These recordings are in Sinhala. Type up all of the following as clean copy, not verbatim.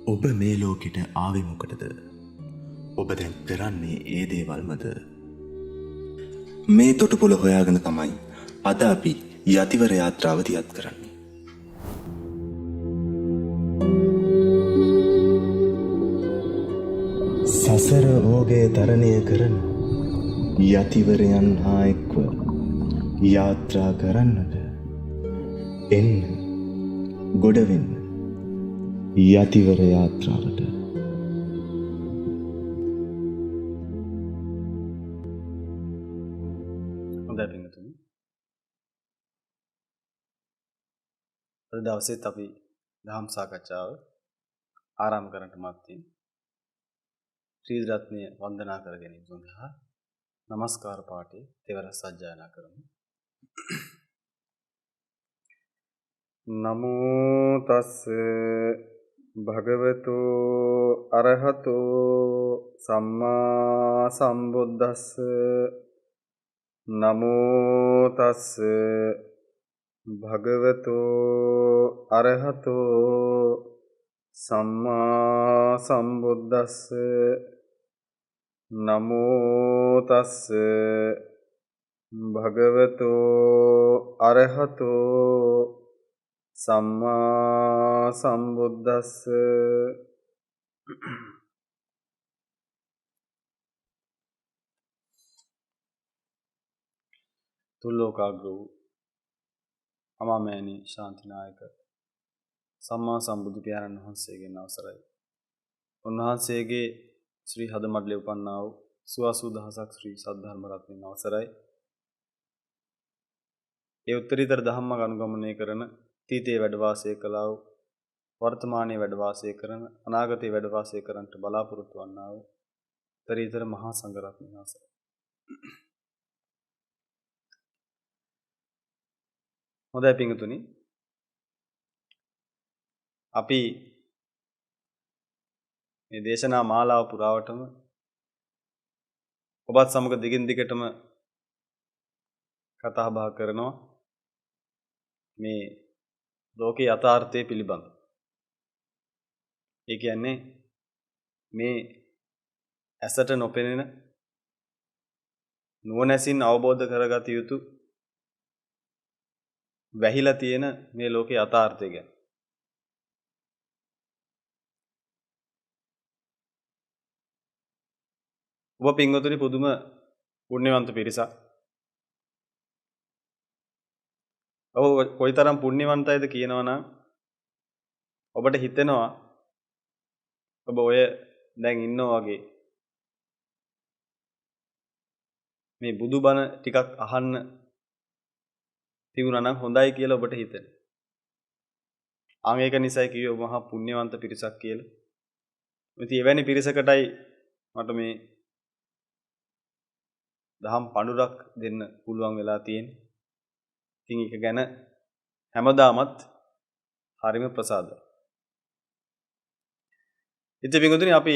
ඔබ මේ ලෝකෙට ආවේ මොකටද? ඔබ දැන් කරන්නේ ඒ දේවල්මද? මේ තොටුපොළ හොයාගෙන තමයි අද අපි යතිවර යාත්‍රාව දියත් කරන්නේ. සසර ඕගය තරණය කරන යතිවරයන් හා එක්ව යාත්‍රා කරන්නට එන්න ගොඩවෙන්න යතිවර යාත්‍රාවට. හොඳයි පින්වතුනි. අද දවසේත් අපි ධම්ම සාකච්ඡාව ආරම්භ කරන්නට මත්තෙන් ශ්‍රී රත්නය වන්දනා කර ගැනීම සඳහා নমස්කාර පාඨය තෙවර සජ්ජායනා කරමු. නමෝ තස්ස භගවතු අරහතෝ සම්මා සම්බුද්දස්ස නමෝ තස්ස භගවතු අරහතෝ සම්මා සම්බුද්දස්ස නමෝ තස්ස භගවතු අරහතෝ සම්මා සම්බුද්දස්ස. තුල්ලෝකාග්‍ර වූ අමාමෑණී ශාන්තිනායක සම්මා සම්බුදු පියාණන් වහන්සේගෙන් අවසරයි. උන්වහන්සේගේ ශ්‍රී හදමඩලේ උපන්නා වූ 80000ක් ශ්‍රී සද්ධර්ම රත්නයන් අවසරයි. ඒ උත්තරීතර ධම්ම අනුගමනය කරන අතීතයේ වැඩ වාසය කළා වූ වර්තමානයේ වැඩ වාසය කරන අනාගතයේ වැඩ වාසය කරන්නට බලාපොරොත්තු වන්නා වූ උත්තරීතර මහා සංඝ රත්නයන් අවසරයි. හොඳයි පින්වතුනි, අපි මේ දේශනා මාලාව පුරාවටම ඔබත් සමග දිගින් දිගටම කතා බහ කරනවා මේ ලෝකේ යථාර්ථය පිළිබඳ. ඒ කියන්නේ මේ ඇසට නොපෙනෙන නුවණැසින් අවබෝධ කරගත යුතු වැහිලා තියෙන මේ ලෝකේ යථාර්ථය ගැන. ඔබ පින්වතුනි පුදුම පුණ්‍යවන්ත පිරිසක්. ඔබ කොයිතරම් පුණ්‍යවන්තයිද කියනවනම් ඔබට හිතෙනවා ඔබ ඔය දැන් ඉන්නවා වගේ මේ බුදුබණ ටිකක් අහන්න තිබුණා නම් හොඳයි කියලා ඔබට හිතෙනවා. ආන් ඒක නිසායි කිව්වේ ඔබ මහා පුණ්‍යවන්ත පිරිසක් කියලා. ඉතින් එවැනි පිරිසකටයි මට මේ දහම් පඬුරක් දෙන්න පුළුවන් වෙලා තියෙන්නේ. ඉතින් ඒක ගැන හැමදාමත් හරිම ප්‍රසාදයි. ඉතින් පින්වතුනි අපි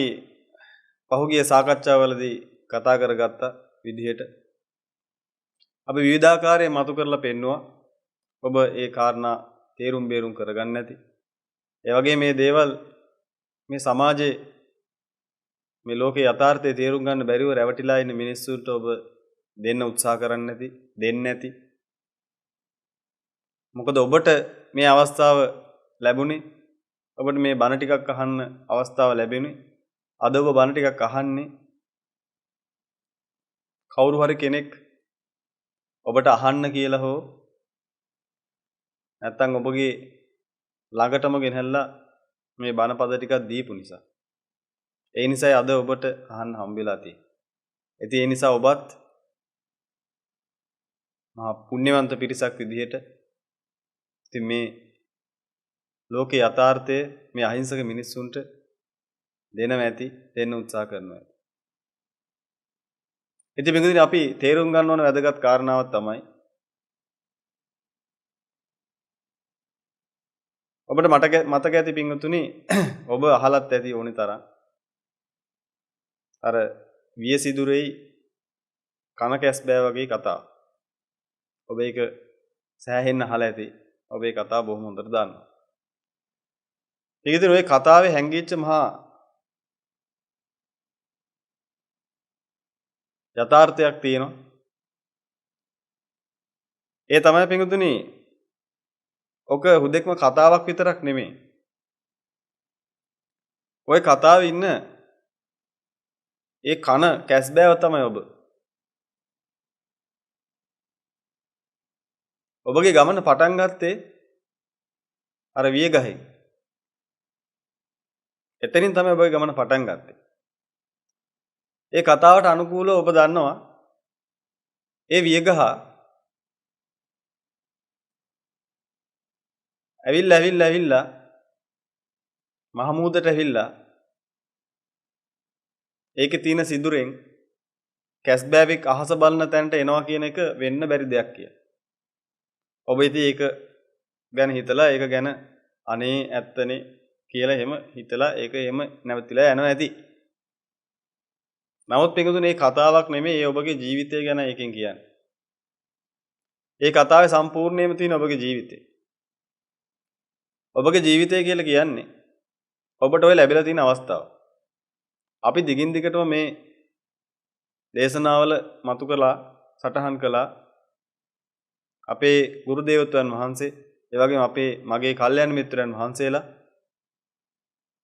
පහුගිය සාකච්ඡාවලදී කතා කරගත්ත විදිහට අපි විවිධාකාරයේ මතු කරලා පෙන්නවා ඔබ ඒ කාරණා තේරුම් බේරුම් කරගන්න නැති. ඒ වගේ මේ දේවල් මේ සමාජයේ මේ ලෝකේ යථාර්ථය තේරුම් ගන්න බැරිව රැවටිලා ඉන්න මිනිස්සුන්ට ඔබ දෙන්න උත්සාහ කරන්නේ නැති, දෙන්නේ නැති. මොකද ඔබට මේ අවස්ථාව ලැබුණේ, ඔබට මේ බණ ටිකක් අහන්න අවස්ථාව ලැබෙන්නේ. අද ඔබ බණ ටිකක් අහන්නේ කවුරු හරි කෙනෙක් ඔබට අහන්න කියලා හෝ නැත්නම් ඔබගේ ළඟටම ගෙනහැල්ලා මේ බණ පද ටිකක් දීපු නිසා. ඒ නිසායි අද ඔබට අහන්න හම්බෙලා තියෙන්නේ. ඉතින් ඒ නිසා ඔබත් මහා පුණ්‍යවන්ත පිරිසක් විදිහට ඉතින් මේ ලෝකේ යථාර්ථය මේ අහිංසක මිනිස්සුන්ට දෙනව ඇති, දෙන්න උත්සාහ කරනවා. ඉතින් මේකදී අපි තේරුම් ගන්න ඕන වැදගත් කාරණාවක් තමයි ඔබට මතක ඇති පින්වතුනි ඔබ අහලත් ඇති ඕනි තරම් අර වියසිදුරේ කන කැස් බෑ වගේ කතාව. ඔබ ඒක සෑහෙන්න අහලා ඇති. ඔබ ඒ කතාව බොහොම හොඳට දන්නවා. ඒක ඉතින් ওই කතාවේ හැංගිච්ච මහා යථාර්ථයක් තියෙනවා. ඒ තමයි පිඟුතුනි ඔක හුදෙක්ම කතාවක් විතරක් නෙමෙයි. ওই කතාවේ ඉන්න ඒ කන කැස්බෑව තමයි ඔබ. ඔබගේ ගමන පටන් ගත්තේ අර වියගහෙන්. එතනින් තමයි ඔබගේ ගමන පටන් ගත්තේ. ඒ කතාවට අනුකූලව ඔබ දන්නවා ඒ වියගහ ඇවිල්ලා මහමූදට ඇවිල්ලා ඒකේ තියෙන සිදුරෙන් කැස්බෑවෙක් අහස බලන තැනට එනවා කියන එක වෙන්න බැරි දෙයක් කියලා. ඔබ ඉතින් ඒක ගැන හිතලා ඒක ගැන අනේ ඇත්තනේ කියලා එහෙම හිතලා ඒක එහෙම නැවතිලා යනවා ඇති. නමුත් පිටුතුනේ මේ කතාවක් නෙමෙයි ඒ ඔබගේ ජීවිතය ගැන එකෙන් කියන්නේ. ඒ කතාවේ සම්පූර්ණයෙන්ම තියෙන ඔබගේ ජීවිතය. ඔබගේ ජීවිතය කියලා කියන්නේ ඔබට ඔය ලැබිලා තියෙන අවස්ථාව. අපි දිගින් දිගටම මේ දේශනාවල මතු කළා, සටහන් කළා අපේ ගුරු දේවතුන් වහන්සේ, ඒ වගේම මගේ කල්යාණ මිත්‍රයන් වහන්සේලා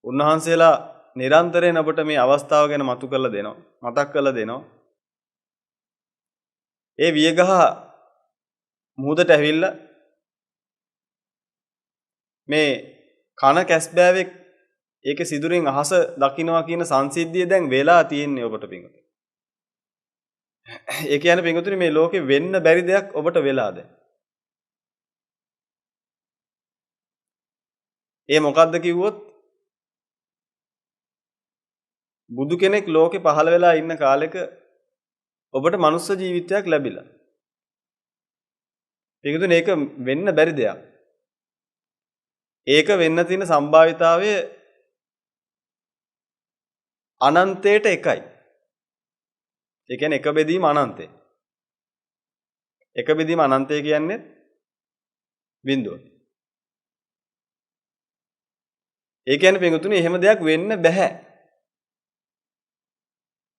උන්වහන්සේලා නිරන්තරයෙන් අපට මේ අවස්ථාව ගැන මතු කරලා දෙනවා, මතක් කරලා දෙනවා. ඒ වියගහ මුහුදට ඇවිල්ලා මේ කන කැස්බෑවෙක් ඒකේ සිදුරින් අහස දකින්නවා කියන සංසිද්ධිය දැන් වෙලා තියෙන්නේ ඔබට පිංගුතුනි. ඒ කියන්නේ පිංගුතුනි මේ ලෝකේ වෙන්න බැරි දෙයක් ඔබට වෙලා දැන්. ඒ මොකද්ද කිව්වොත් බුදු කෙනෙක් ලෝකේ පහළ වෙලා ඉන්න කාලෙක ඔබට මනුස්ස ජීවිතයක් ලැබිලා. පිංගුතුනි ඒක වෙන්න බැරි දෙයක්. ඒක වෙන්න තියෙන සම්භාවිතාවය අනන්තයට එකයි. ඒ කියන්නේ එක බෙදීම අනන්තය. එක බෙදීම අනන්තය කියන්නේ බිඳුව. ඒ කියන්නේ පින්වතුනි එහෙම දෙයක් වෙන්න බෑ.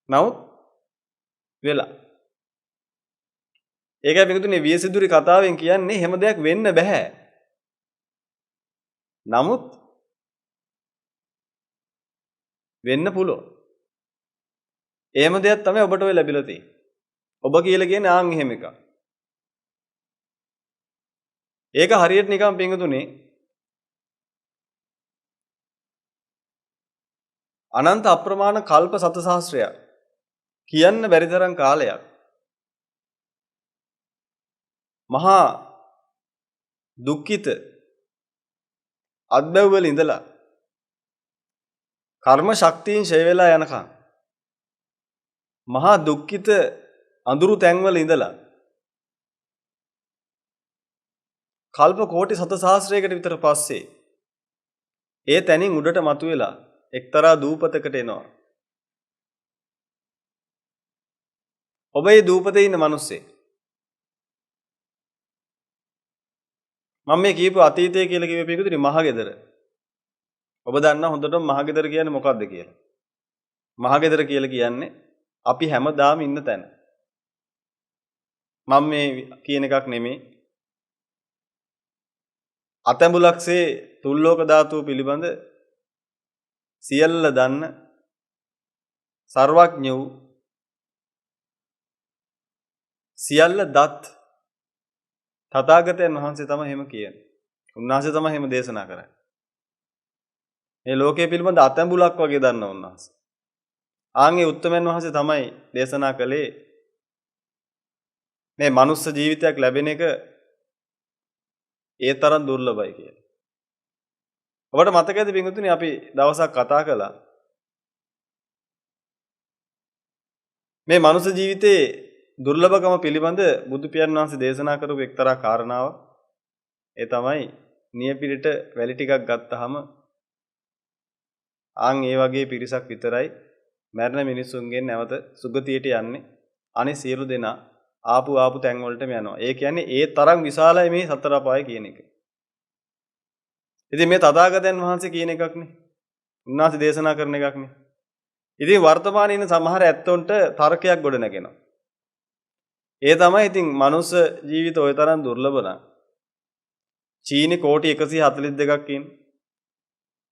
නමුත් වෙලා. ඒකයි පින්වතුනි වියසිදුරි කතාවෙන් කියන්නේ එහෙම දෙයක් වෙන්න බෑ. නමුත් වෙන්න පුළුවන්. එහෙම දෙයක් තමයි ඔබට ඔය ලැබිලා තියෙන්නේ. ඔබ කියලා කියන්නේ ආන් එහෙම එකක්. ඒක හරියට නිකන් පින්වතුනි අනන්ත අප්‍රමාණ කල්ප සත සහස්‍රයක් කියන්න බැරි තරම් කාලයක් මහා දුක්ඛිත අද්දව් වල ඉඳලා කර්ම ශක්තියින් ඡය වෙලා යනකම් මහා දුක්ඛිත අඳුරු තැන්වල ඉඳලා කල්ප කෝටි සත සහස්‍රයකට විතර පස්සේ ඒ තැනින් උඩට මතුවෙලා එක්තරා දූපතකට එනවා. ඔබ මේ දූපතේ ඉන්න මිනිස්සේ. මම මේ කියපු අතීතය කියලා කිව්වේ පිටුතුනි මහගෙදර. ඔබ දන්නා හොඳටම මහගෙදර කියන්නේ මොකක්ද කියලා. මහගෙදර කියලා කියන්නේ අපි හැමදාම ඉන්න තැන. මම මේ කියන එකක් නෙමෙයි. අතැඹුලක්සේ තුල්ලෝක ධාතුව පිළිබඳ සියල්ල දන්න සර්වඥ වූ සියල්ල දත් තථාගතයන් වහන්සේ තමයි එහෙම කියන්නේ. උන්වහන්සේ තමයි එහෙම දේශනා කරන්නේ. මේ ලෝකයේ පිළිබඳ අතැඹුලක් වගේ දන්න උන්වහන්සේ. ආන්ගේ උත්තමයන් වහන්සේ තමයි දේශනා කළේ මේ මනුස්ස ජීවිතයක් ලැබෙන එක ඒ තරම් දුර්ලභයි කියලා. ඔබට මතකද පින්වතුනි අපි දවසක් කතා කළා මේ මනුස්ස ජීවිතයේ දුර්ලභකම පිළිබඳ බුදු පියාණන් වහන්සේ දේශනා කරපු එක්තරා කාරණාවක්. ඒ තමයි නියපිරිට වැලි ටිකක් ගත්තාම ආන් ඒ වගේ පිරිසක් විතරයි මරණ මිනිසුන්ගෙන් නැවත සුගතියට යන්නේ. අනේ සියලු දෙනා ආපු තැන් වලටම යනවා. ඒ කියන්නේ ඒ තරම් විශාලයි මේ සතර අපාය කියන එක. ඉතින් මේ තථාගතයන් වහන්සේ කියන එකක් නේ. උන්වහන්සේ දේශනා කරන එකක් නේ. ඉතින් වර්තමානයේ ඉන්න සමහර ඇත්තොන්ට තර්කයක් ගොඩ නැගෙනවා. ඒ තමයි ඉතින් මනුස්ස ජීවිත ওই තරම් දුර්ලභ නම් චීනේ කෝටි 142ක් ඉන්න.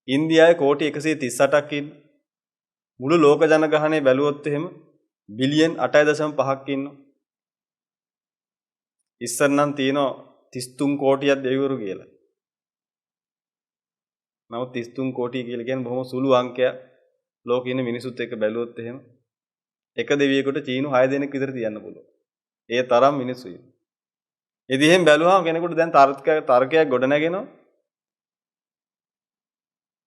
ඉන්දියාවේ කෝටි 138ක් ඉන්න. මුළු ලෝක ජනගහනය බැලුවොත් එහෙම බිලියන් 8.5ක් ඉන්නවා. ඉස්සර නම් තියෙනවා 33 කෝටියක් දෙවිවරු කියලා. නමුත් 33 කෝටි කියලා කියන්නේ බොහොම සුළු අංකයක්. ලෝකේ ඉන්න මිනිසුත් එක්ක බැලුවොත් එහෙම එක දෙවියෙකුට චීනු 6 දෙනෙක් විතර තියන්න පුළුවන්. ඒ තරම් මිනිස්සු ඉන්නේ. ඉතින් එහෙන් බැලුවාම කෙනෙකුට දැන් තර්කයක් ගොඩ නැගෙනවා.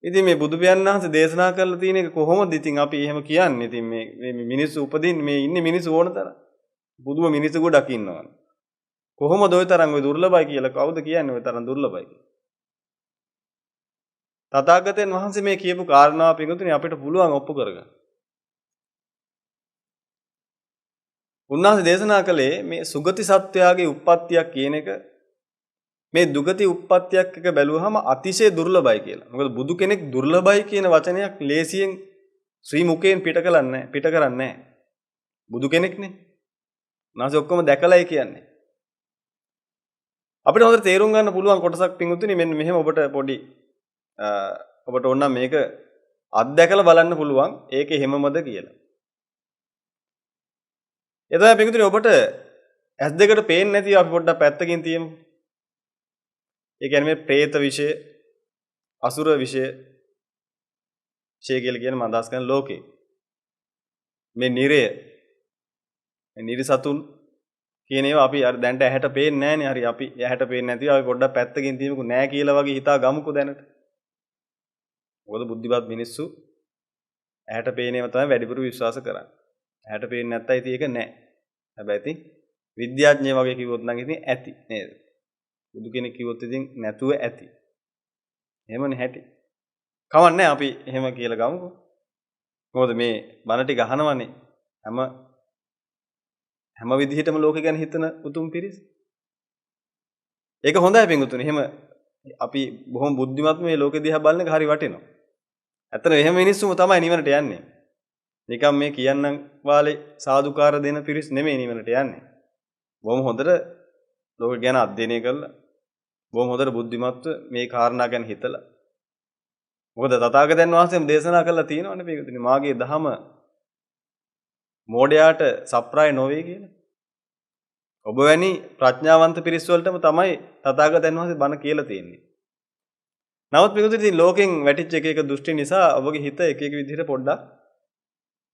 ඉතින් මේ බුදු පියාණන් වහන්සේ දේශනා කරලා තියෙන එක කොහොමද ඉතින් අපි එහෙම කියන්නේ? ඉතින් මේ මිනිස්සු උපදින්නේ මේ ඉන්නේ මිනිස්සු ඕන තරම්. බුදුම මිනිස්සු ගොඩක් ඉන්නවනේ. කොහොමද ওই තරම් ওই දුර්ලභයි කියලා කවුද කියන්නේ ওই තරම් දුර්ලභයි කියලා? තථාගතයන් වහන්සේ මේ කියපු කාරණාව පිටුතුනේ අපිට පුළුවන් ඔප්පු කරගන්න. උන්වහන්සේ දේශනා කළේ මේ සුගති සත්වයාගේ උප්පත්තියක් කියන එක මේ දුගති උප්පත්තියක් එක බැලුවහම අතිශය දුර්ලභයි කියලා. මොකද බුදු කෙනෙක් දුර්ලභයි කියන වචනයක් ලේසියෙන් ශ්‍රී මුඛයෙන් පිට කරන්නේ නැහැ. බුදු කෙනෙක්නේ. උන්වහන්සේ ඔක්කොම දැකලායි කියන්නේ. අපිට හොඳට තේරුම් ගන්න පුළුවන් කොටසක් පිටුතුනේ මෙන්න මෙහෙම ඔබට ඕනනම් මේක අත්දැකලා බලන්න පුළුවන් ඒකේ හැමමද කියලා. එතන පිටුතුනේ ඔබට ඇස් දෙකට පේන්නේ නැතිව අපි පොඩ්ඩක් පැත්තකින් තියමු. ඒ කියන්නේ මේ പ്രേත විෂය, අසුර විෂය, කියලා කියන්නේ මම අදහස් කරන ලෝකේ. මේ නිරය, මේ නිරිසතුන් කියන ඒවා අපි අර දැන්ට ඇහැට පේන්නේ නැහනේ. හරි අපි ඇහැට පේන්නේ නැතිව අපි පොඩ්ඩක් පැත්තකින් තියමුකෝ නෑ කියලා වගේ හිතා ගමුකෝ දැනට. මොකද බුද්ධිමත් මිනිස්සු ඇහැට පේන ඒවා තමයි වැඩිපුර විශ්වාස කරන්නේ. ඇහැට පේන්නේ නැත්තම් ඉතින් ඒක නෑ. හැබැයි ඉතින් විද්‍යාඥයෝ වගේ කිව්වොත් නම් ඉතින් ඇති නේද? බුදු කෙනෙක් කිව්වොත් ඉතින් නැතුව ඇති. එහෙමනේ හැටි. කවන්නේ අපි එහෙම කියලා ගමුකෝ. මොකද මේ බණ ටික අහනවනේ හැම විදිහටම ලෝකෙ ගැන හිතන උතුම් පිරිස. ඒක හොඳයි පින්වතුනි. එහෙම අපි බොහොම බුද්ධිමත් මේ ලෝකෙ දිහා බලන එක හරි වටිනවා. ඇත්තට එහෙම මිනිස්සුම තමයි නිවනට යන්නේ. නිකම් මේ කියන්නම් වාලේ සාදුකාර දෙන පිරිස් නෙමෙයි නිවනට යන්නේ. බොහොම හොඳට ලෝක ගැන අධ්‍යයනය කරලා බොහොම හොඳට බුද්ධිමත්ව මේ කාරණා ගැන හිතලා. මොකද තථාගතයන් වහන්සේම දේශනා කළා තියෙනවනේ මේකදී මාගේ දහම මෝඩයාට සප්‍රාය නොවේ කියලා. ඔබ වැනි ප්‍රඥාවන්ත පිරිස් වලටම තමයි තථාගතයන් වහන්සේ බණ කියලා තියෙන්නේ. නමුත් මේකදී ලෝකෙන් වැටිච්ච එක දෘෂ්ටි නිසා ඔබගේ හිත එක විදිහට පොඩ්ඩක්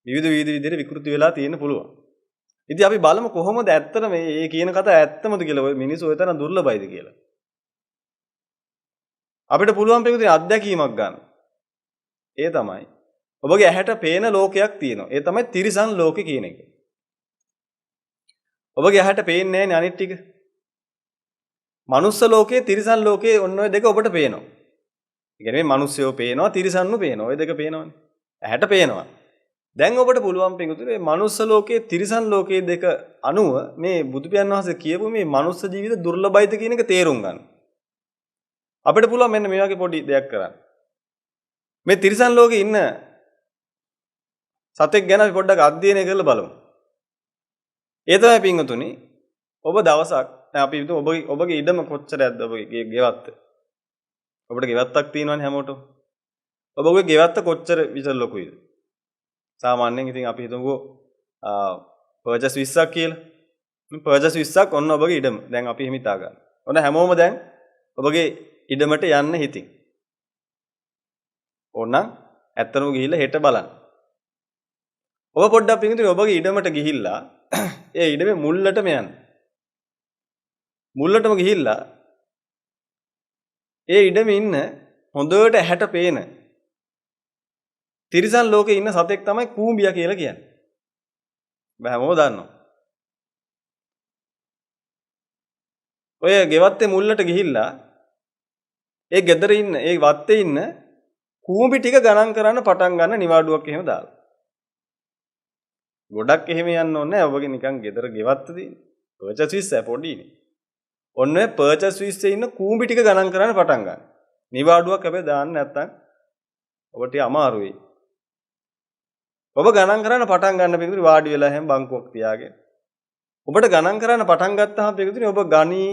විවිධ විදිහට විකෘති වෙලා තියෙන්න පුළුවන්. ඉතින් අපි බලමු කොහොමද ඇත්තට මේ කියන කතාව ඇත්තමද කියලා. ඔය මිනිස්සු ඔය තරම් දුර්ලභයිද කියලා. අපිට පුළුවන් මේකදී අත්දැකීමක් ගන්න. ඒ තමයි ඔබගේ ඇහැට පේන ලෝකයක් තියෙනවා. ඒ තමයි තිරිසන් ලෝකේ කියන එක. ඔබගේ ඇහැට පේන්නේ නැහැ අනිත් ටික. මනුස්ස ලෝකේ තිරිසන් ලෝකේ ඔන්න ඔය දෙක ඔබට පේනවා. ඒ කියන්නේ මේ මිනිස්සුયો පේනවා තිරිසන්නු පේනවා. ඔය දෙක පේනවනේ. ඇහැට පේනවා. දැන් ඔබට පුළුවන් පිටුතුනේ මේ මනුස්ස ලෝකයේ තිරිසන් ලෝකයේ දෙක අනුව මේ බුදු පියාණන් වහන්සේ කියපු මේ මනුස්ස ජීවිත දුර්ලභයිද කියන එක තේරුම් ගන්න. අපිට පුළුවන් මෙන්න මේ වගේ පොඩි දෙයක් කරන්න. මේ තිරිසන් ලෝකේ ඉන්න සතෙක් ගැන අපි පොඩ්ඩක් අධ්‍යයනය කරලා බලමු. ඒ තමයි පින්වතුනි ඔබ දවසක් දැන් අපි හිතමු ඔබගේ ඉඩම කොච්චරද ඔබගේ ගෙවත්ත. ඔබට ගෙවත්තක් තියෙනවනේ හැමෝටම. ඔබගේ ගෙවත්ත කොච්චර විතර ලොකුයිද? සාමාන්‍යයෙන් ඉතින් අපි හිතමුකෝ පර්චස් 20ක් කියලා. පර්චස් 20ක් ඔන්න ඔබගේ ඉඩම. දැන් අපි එහෙම හිතා ගන්න. ඔන්න හැමෝම දැන් ඔබගේ ඉඩමට යන්න හිතින්. ඕනනම් ඇත්තටම ගිහිල්ලා හෙට බලන්න. ඔබ පොඩ්ඩක් පිටින් ඔබගේ ඉඩමට ගිහිල්ලා ඒ ඉඩමේ මුල්ලටම යන්න. මුල්ලටම ගිහිල්ලා ඒ ඉඩමේ ඉන්න හොඳට ඇහැට පේන තිරිසන් ලෝකේ ඉන්න සතෙක් තමයි කූඹියා කියලා කියන්නේ. ඔබ හැමෝම දන්නවා. ඔය ගෙවත්තේ මුල්ලට ගිහිල්ලා ඒ ගෙදර ඉන්න ඒ වත්තේ ඉන්න කූඹි ටික ගණන් කරන්න පටන් ගන්න නිවාඩුවක් එහෙම දාලා. ගොඩක් එහෙම යන්න ඕනේ නැහැ. ඔබගේ නිකන් ගෙදර ගෙවත්ත තියෙන. පර්චස් 20 පොඩිනේ. ඔන්න ඔය පර්චස් 20 ඉන්න කූඹි ටික ගණන් කරන්න පටන් ගන්න. නිවාඩුවක් හැබැයි දාන්න නැත්තම් ඔබට අමාරුයි. ඔබ ගණන් කරන්න පටන් ගන්න පිටුනි වාඩි වෙලා හැම බංකුවක් තියාගෙන. ඔබට ගණන් කරන්න පටන් ගත්තාම පිටුනි ඔබ ගණී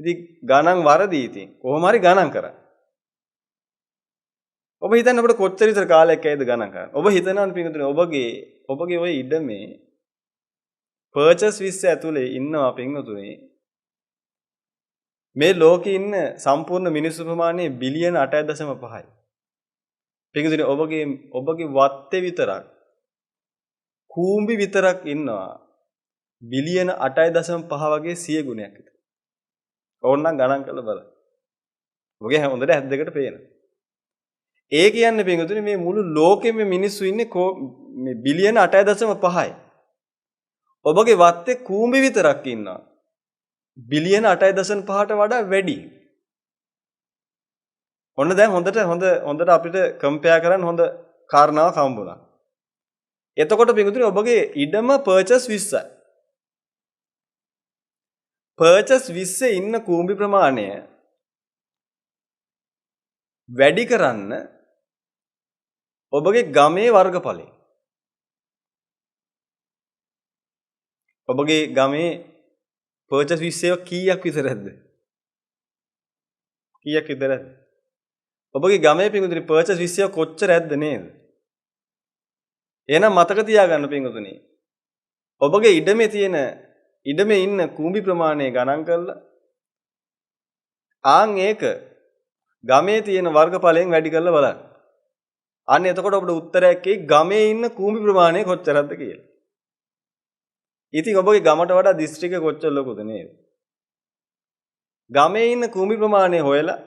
ඉතින් ගණන් වරදී ඉතින් කොහොම හරි ගණන් කරන්න. ඔබ හිතන්නේ අපිට කොච්චර විතර කාලයක් ඇයිද ගණන් කරන්න. ඔබ හිතනවනේ පිටුනි ඔබගේ ওই ඉඩමේ පර්චේස් 20 ඇතුලේ ඉන්නවා පිටුනි. මේ ලෝකේ ඉන්න සම්පූර්ණ මිනිස්සු ප්‍රමාණය බිලියන 8.5යි. පිටුනි ඔබගේ වත්තේ විතරක් කූඹි විතරක් ඉන්නවා බිලියන 8.5 වගේ 100 ගුණයක් විතර. ඕනනම් ගණන් කරලා බලන්න. ඔබගේ හොඳට ඇස් දෙකට පේනවා. ඒ කියන්නේ පිටුනි මේ මුළු ලෝකෙම මිනිස්සු ඉන්නේ මේ බිලියන 8.5යි. ඔබගේ වත්තේ කූඹි විතරක් ඉන්නවා බිලියන 8.5ට වඩා වැඩි. ඔන්න දැන් හොඳට අපිට කම්පෙයාර් කරන්න හොඳ කාරණාවක් හම්බුණා. එතකොට පිටුනි ඔබගේ ඉඩම පර්චේස් 20යි. පර්චේස් 20 ඉන්න කූඹි ප්‍රමාණය වැඩි කරන්න ඔබගේ ගමේ වර්ගඵලය. ඔබගේ ගමේ පර්චේස් 20 කීයක් විතරද? කීයක් විතරද? ඔබගේ ගමේ පිටුනි පර්චේස් 20 කොච්චර ඇද්ද නේද? එහෙනම් මතක තියාගන්න පිටුනි. ඔබගේ ඉඩමේ ඉන්න කූඹි ප්‍රමාණය ගණන් කරලා ඒක ගමේ තියෙන වර්ගඵලයෙන් වැඩි කරලා බලන්න. අන්න එතකොට ඔබට උත්තරයක් එයි ගමේ ඉන්න කූඹි ප්‍රමාණය කොච්චරද කියලා. ඉතින් ඔබගේ ගමට වඩා දිස්ත්‍රික්ක කොච්චර ලොකුද නේද? ගමේ ඉන්න කූඹි ප්‍රමාණය හොයලා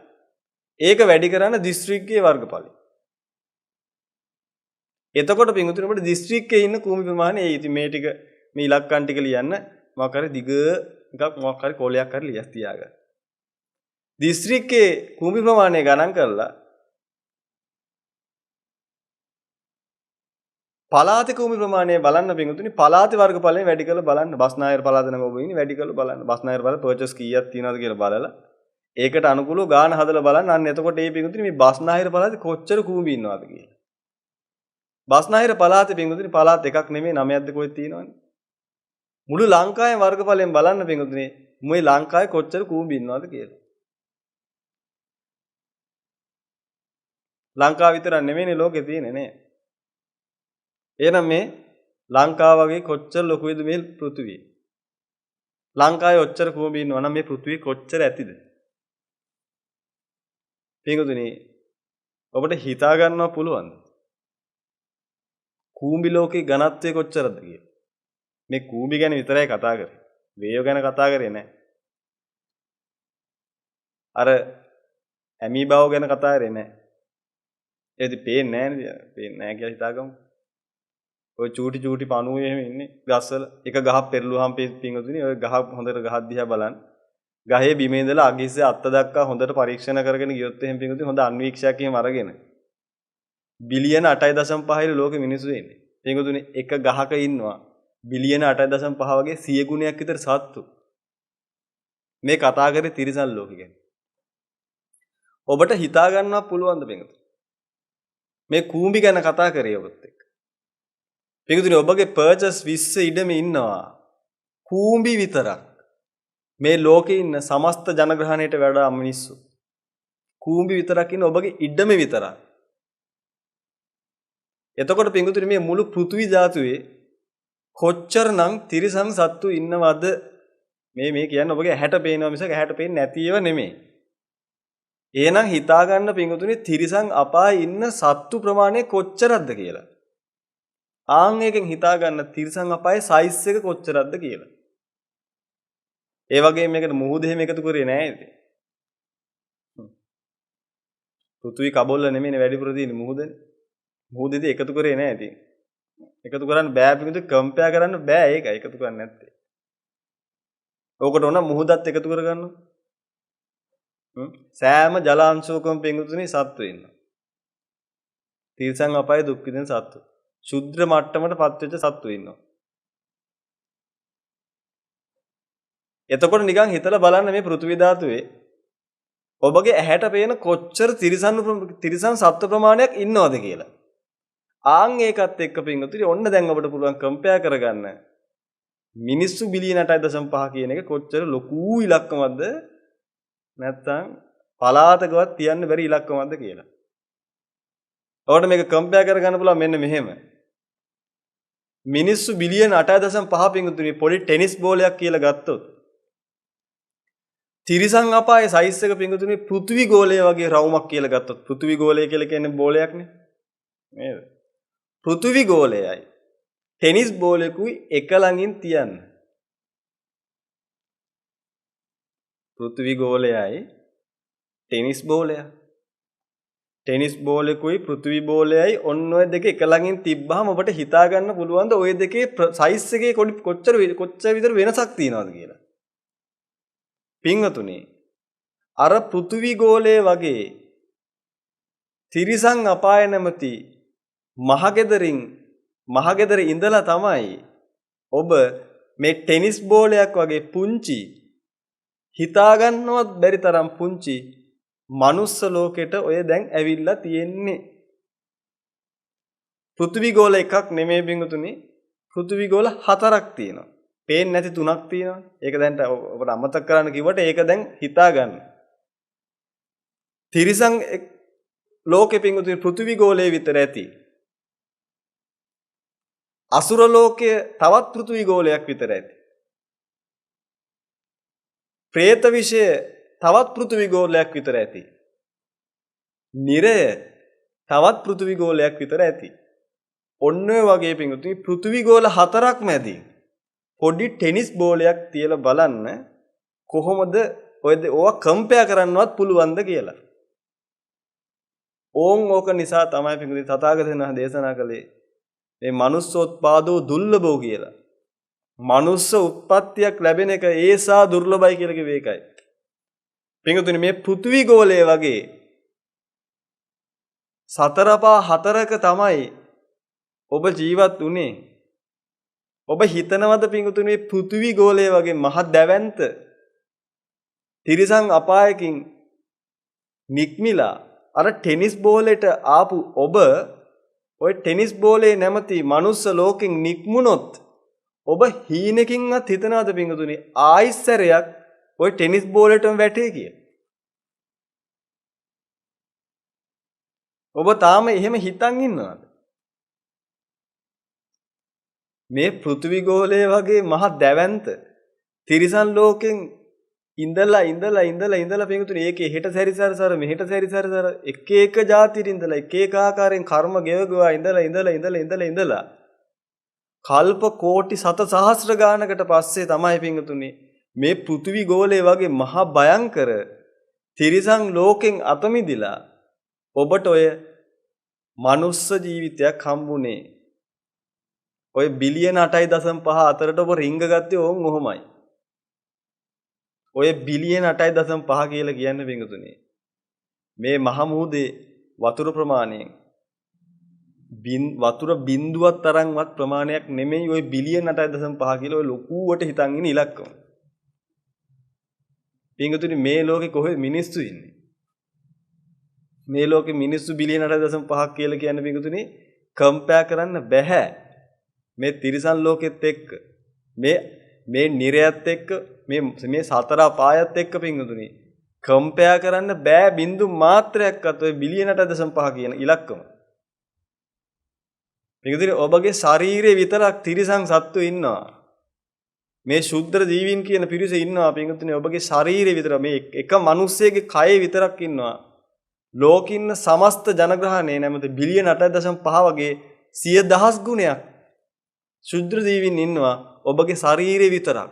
ඒක වැඩි කරන්න දිස්ත්‍රික්කයේ වර්ගඵලය. එතකොට පිටුනි ඔබට දිස්ත්‍රික්කයේ ඉන්න කූඹි ප්‍රමාණය ඉතින් මේ ටික මේ ඉලක්කම් ටික ලියන්න මොකක් හරි දිග එකක් මොකක් හරි කොලයක් හරි ලියස් තියාගන්න. දිස්ත්‍රික්කයේ කූඹි ප්‍රමාණය ගණන් කරලා පළාතේ කූඹි ප්‍රමාණය බලන්න පිටුනි පළාතේ වර්ගඵලයෙන් වැඩි කරලා බලන්න. බස්නාහිර පළාත නම් ඔබ ඉන්නේ වැඩි කරලා බලන්න. බස්නාහිර පළාත පර්චේස් කීයක් තියෙනවද කියලා බලලා ඒකට අනුකූලව ගාන හදලා බලන්න. අන්න එතකොට මේ පිටුනි මේ බස්නාහිර පළාතේ කොච්චර කූඹි ඉන්නවද කියලා. බස්නාහිර පළාතේ පිටුනි පළාත් එකක් නෙමෙයි 9ක්ද කොහෙද තියෙනවනේ. මුළු ලංකාවේ වර්ගඵලයෙන් බලන්න පිටුනි මේ ලංකාවේ කොච්චර කූඹි ඉන්නවද කියලා. ලංකාව විතරක් නෙමෙයිනේ ලෝකේ තියෙන්නේ නේ. එහෙනම් මේ ලංකාව වගේ කොච්චර ලොකුයිද මේ පෘථිවිය? ලංකාවේ ඔච්චර කූඹි ඉන්නවා නම් මේ පෘථිවිය කොච්චර ඇතිද? පිටුනි ඔබට හිතා ගන්නව පුළුවන්ද? කූඹි ලෝකේ ඝනත්වය කොච්චරද කියලා. මේ කූඹි ගැන විතරයි කතා කරේ. වේයෝ ගැන කතා කරේ නැහැ. අර ඇමීබාව ගැන කතා කරේ නැහැ. ඒදි පේන්නේ නැහැ නේද? පේන්නේ නැහැ කියලා හිතාගමු. ඔය චූටි පණුවේ එහෙම ඉන්නේ ගස්වල එක ගහක් පෙරළුවාම පිටුනි ඔය ගහ හොඳට ගහක් දිහා බලන්න. ගහේ බිමේ ඉඳලා අගිස්සේ අත්ත දක්වා හොඳට පරීක්ෂණ කරගෙන ගියොත් එහෙම පිටුනි හොඳ අන්වීක්ෂයක් එහෙම අරගෙන බිලියන 8.5 ලෝකෙ මිනිස්සු ඉන්නේ. පිටුනි එක ගහක ඉන්නවා බිලියන 8.5 වගේ 100 ගුණයක් විතර සත්තු. මේ කතා කරේ තිරිසන් ලෝකෙ ගැන. ඔබට හිතා ගන්නවත් පුළුවන්ද පිටුනි? මේ කූඹි ගැන කතා කරේ ඔබත් එක්ක. පිටුනි ඔබගේ පර්චේස් 20 ඉඩමේ ඉන්නවා කූඹි විතරක්. මේ ලෝකේ ඉන්න සමස්ත ජනග්‍රහණයට වඩා මිනිස්සු. කූඹි විතරක් ඉන්න ඔබගේ ඉඩමේ විතරක්. එතකොට පිටුනි මේ මුළු පෘථිවි ධාතුවේ කොච්චරනම් තිරිසන් සත්තු ඉන්නවද? මේ කියන්නේ ඔබගේ ඇහැට පේනවා මිසක ඇහැට පේන්නේ නැති ඒවා නෙමෙයි. එහෙනම් හිතා ගන්න පිටුනි තිරිසන් අපායේ ඉන්න සත්තු ප්‍රමාණය කොච්චරක්ද කියලා. ආන් එකෙන් හිතා ගන්න තිරිසන් අපායේ සයිස් එක කොච්චරක්ද කියලා. ඒ වගේම මේකට මුහුද එහෙම එකතු කරේ නෑ ඉතින්. පෘථිවි කබොල්ල නෙමෙයිනේ වැඩිපුර තියෙන්නේ මුහුදනේ. මුහුදේදී එකතු කරේ නෑ ඉතින්. එකතු කරන්න බෑ පිටුනි කම්පෙයාර් කරන්න බෑ ඒකයි එකතු කරන්නේ නැත්තේ. ඕකට ඕන මුහුදත් එකතු කරගන්න. සෑම ජලාංශුවකම පිටුනි සත්තු ඉන්නවා. තිරිසන් අපායේ දුක් විඳින සත්තු. ශුද්‍ර මට්ටමට පත් වෙච්ච සත්තු ඉන්නවා. එතකොට නිකන් හිතලා බලන්න මේ පෘථිවි ධාතුවේ ඔබගේ ඇහැට පේන කොච්චර තිරිසන් සත්ත්ව ප්‍රමාණයක් ඉන්නවද කියලා. ආන් ඒකත් එක්ක පින්වතුනි ඔන්න දැන් ඔබට පුළුවන් කම්පෙයාර් කරගන්න. මිනිස්සු බිලියන 8.5 කියන එක කොච්චර ලොකු ඉලක්කමක්ද නැත්නම් පලාතකවත් තියන්න බැරි ඉලක්කමක්ද කියලා. ඔබට මේක කම්පෙයාර් කරගන්න පුළුවන් මෙන්න මෙහෙම. මිනිස්සු බිලියන 8.5 පින්වතුනි පොඩි ටෙනිස් බෝලයක් කියලා ගත්තොත් තිරිසන් අපායේ සයිස් එක පින්වතුනි පෘථිවි ගෝලය වගේ රවුමක් කියලා ගත්තොත් පෘථිවි ගෝලය කියලා කියන්නේ බෝලයක්නේ නේද? පෘථිවි ගෝලයයි ටෙනිස් බෝලෙකුයි එක ළඟින් තියන්න. පෘථිවි ගෝලයයි ටෙනිස් බෝලයයි ටෙනිස් බෝලෙකුයි පෘථිවි බෝලයයි ඔන්න ඔය දෙක එක ළඟින් තිබ්බහම ඔබට හිතා ගන්න පුළුවන්ද ඔය දෙකේ සයිස් එකේ කොච්චර විතර වෙනසක් තියෙනවද කියලා. පින්වතුනි අර පෘථිවි ගෝලය වගේ තිරිසන් අපාය නැමැති මහගෙදර ඉඳලා තමයි ඔබ මේ ටෙනිස් බෝලයක් වගේ පුංචි හිතාගන්නවත් බැරි තරම් පුංචි මනුස්ස ලෝකෙට ඔය දැන් ඇවිල්ලා තියෙන්නේ. පෘථිවි ගෝල එකක් නෙමෙයි පින්වතුනි පෘථිවි ගෝල 4ක් තියෙනවා. පේන්නේ නැති 3ක් තියෙනවා. ඒක දැන් ඔබට අමතක කරන්න කිව්වට ඒක දැන් හිතා ගන්න. තිරිසන් ලෝකෙ පින්වතුනි පෘථිවි ගෝලයේ විතර ඇති. අසුර ලෝකයේ තවත් පෘථිවි ගෝලයක් විතර ඇති. പ്രേත විෂය තවත් පෘථිවි ගෝලයක් විතර ඇති. නිරය තවත් පෘථිවි ගෝලයක් විතර ඇති. ඔන්න ඔය වගේ පින්වතුනි පෘථිවි ගෝල 4ක් මැදි පොඩි ටෙනිස් බෝලයක් තියලා බලන්න කොහොමද ඕවා කම්පෙයාර් කරන්නවත් පුළුවන්ද කියලා. ඕක නිසා තමයි පින්වතුනි තථාගතයන් වහන්සේ දේශනා කළේ මේ manussෝත්පාදෝ දුර්ලභෝ කියලා. මනුස්ස උත්පත්තියක් ලැබෙන එක ඒසා දුර්ලභයි කියලා කිව්වේ ඒකයි. පින්වතුනි මේ පෘථිවි ගෝලය වගේ සතරපා හතරක තමයි ඔබ ජීවත් උනේ. ඔබ හිතනවද පින්වතුනි මේ පෘථිවි ගෝලය වගේ මහ දැවැන්ත තිරිසන් අපායකින් නික්මිලා අර ටෙනිස් බෝලෙට ආපු ඔබ ඔය ටෙනිස් බෝලේ නැමැති මනුස්ස ලෝකෙන් නික්මුණොත් ඔබ හීනකින්වත් හිතනවද පින්වතුනි ආයිස්සරයක් ඔය ටෙනිස් බෝලෙටම වැටේ කිය. ඔබ තාම එහෙම හිතන් ඉන්නවද? මේ පෘථිවි ගෝලය වගේ මහ දැවැන්ත තිරිසන් ලෝකෙන් ඉඳලා පින්වතුනි ඒකේ හෙට සැරිසරසර මෙහෙට සැරිසරසර එක જાතියින් ඉඳලා එක ආකාරයෙන් කර්ම ගෙවගුවා ඉඳලා කල්ප කෝටි සත සහස්‍ර ගානකට පස්සේ තමයි පින්වතුනි මේ පෘථිවි ගෝලය වගේ මහා භයංකර තිරිසන් ලෝකෙන් අත මිදිලා ඔබට ඔය මනුස්ස ජීවිතයක් හම්බුනේ. ඔය බිලියන 8.5 අතරට ඔබ රිංග ගත්තේ ඕන් ඔහොමයි. ඔය බිලියන 8.5 කියලා කියන්නේ පින්වතුනි මේ මහ මුහුදේ වතුර ප්‍රමාණයෙන් වතුර බිඳුවක් තරම්වත් ප්‍රමාණයක් නෙමෙයි ඔය බිලියන 8.5 කියලා ඔය ලොකුවට හිතන් ඉන්න ඉලක්කම. පින්වතුනි මේ ලෝකේ කොහෙද මිනිස්සු ඉන්නේ? මේ ලෝකේ මිනිස්සු බිලියන 8.5ක් කියලා කියන්නේ පින්වතුනි කම්පෙයාර් කරන්න බෑ. මේ තිරිසන් ලෝකෙත් එක්ක මේ නිරයත් එක්ක මේ සතර අපායත් එක්ක පින්වතුනි කම්පෙයාර් කරන්න බෑ බින්දු මාත්‍රයක්වත් ඔය බිලියන 8.5 කියන ඉලක්කම. පින්වතුනි ඔබගේ ශරීරයේ විතරක් තිරිසන් සත්තු ඉන්නවා. මේ ශුද්ධ ජීවීන් කියන පිරිස ඉන්නවා පින්වතුනි ඔබගේ ශරීරයේ විතර මේ එක මිනිස්සෙගේ කයේ විතරක් ඉන්නවා. ලෝකින්න සමස්ත ජනග්‍රහණය නැමෙති බිලියන 8.5 වගේ 100,000 ගුණයක් ශුද්ධ ජීවීන් ඉන්නවා ඔබගේ ශරීරයේ විතරක්.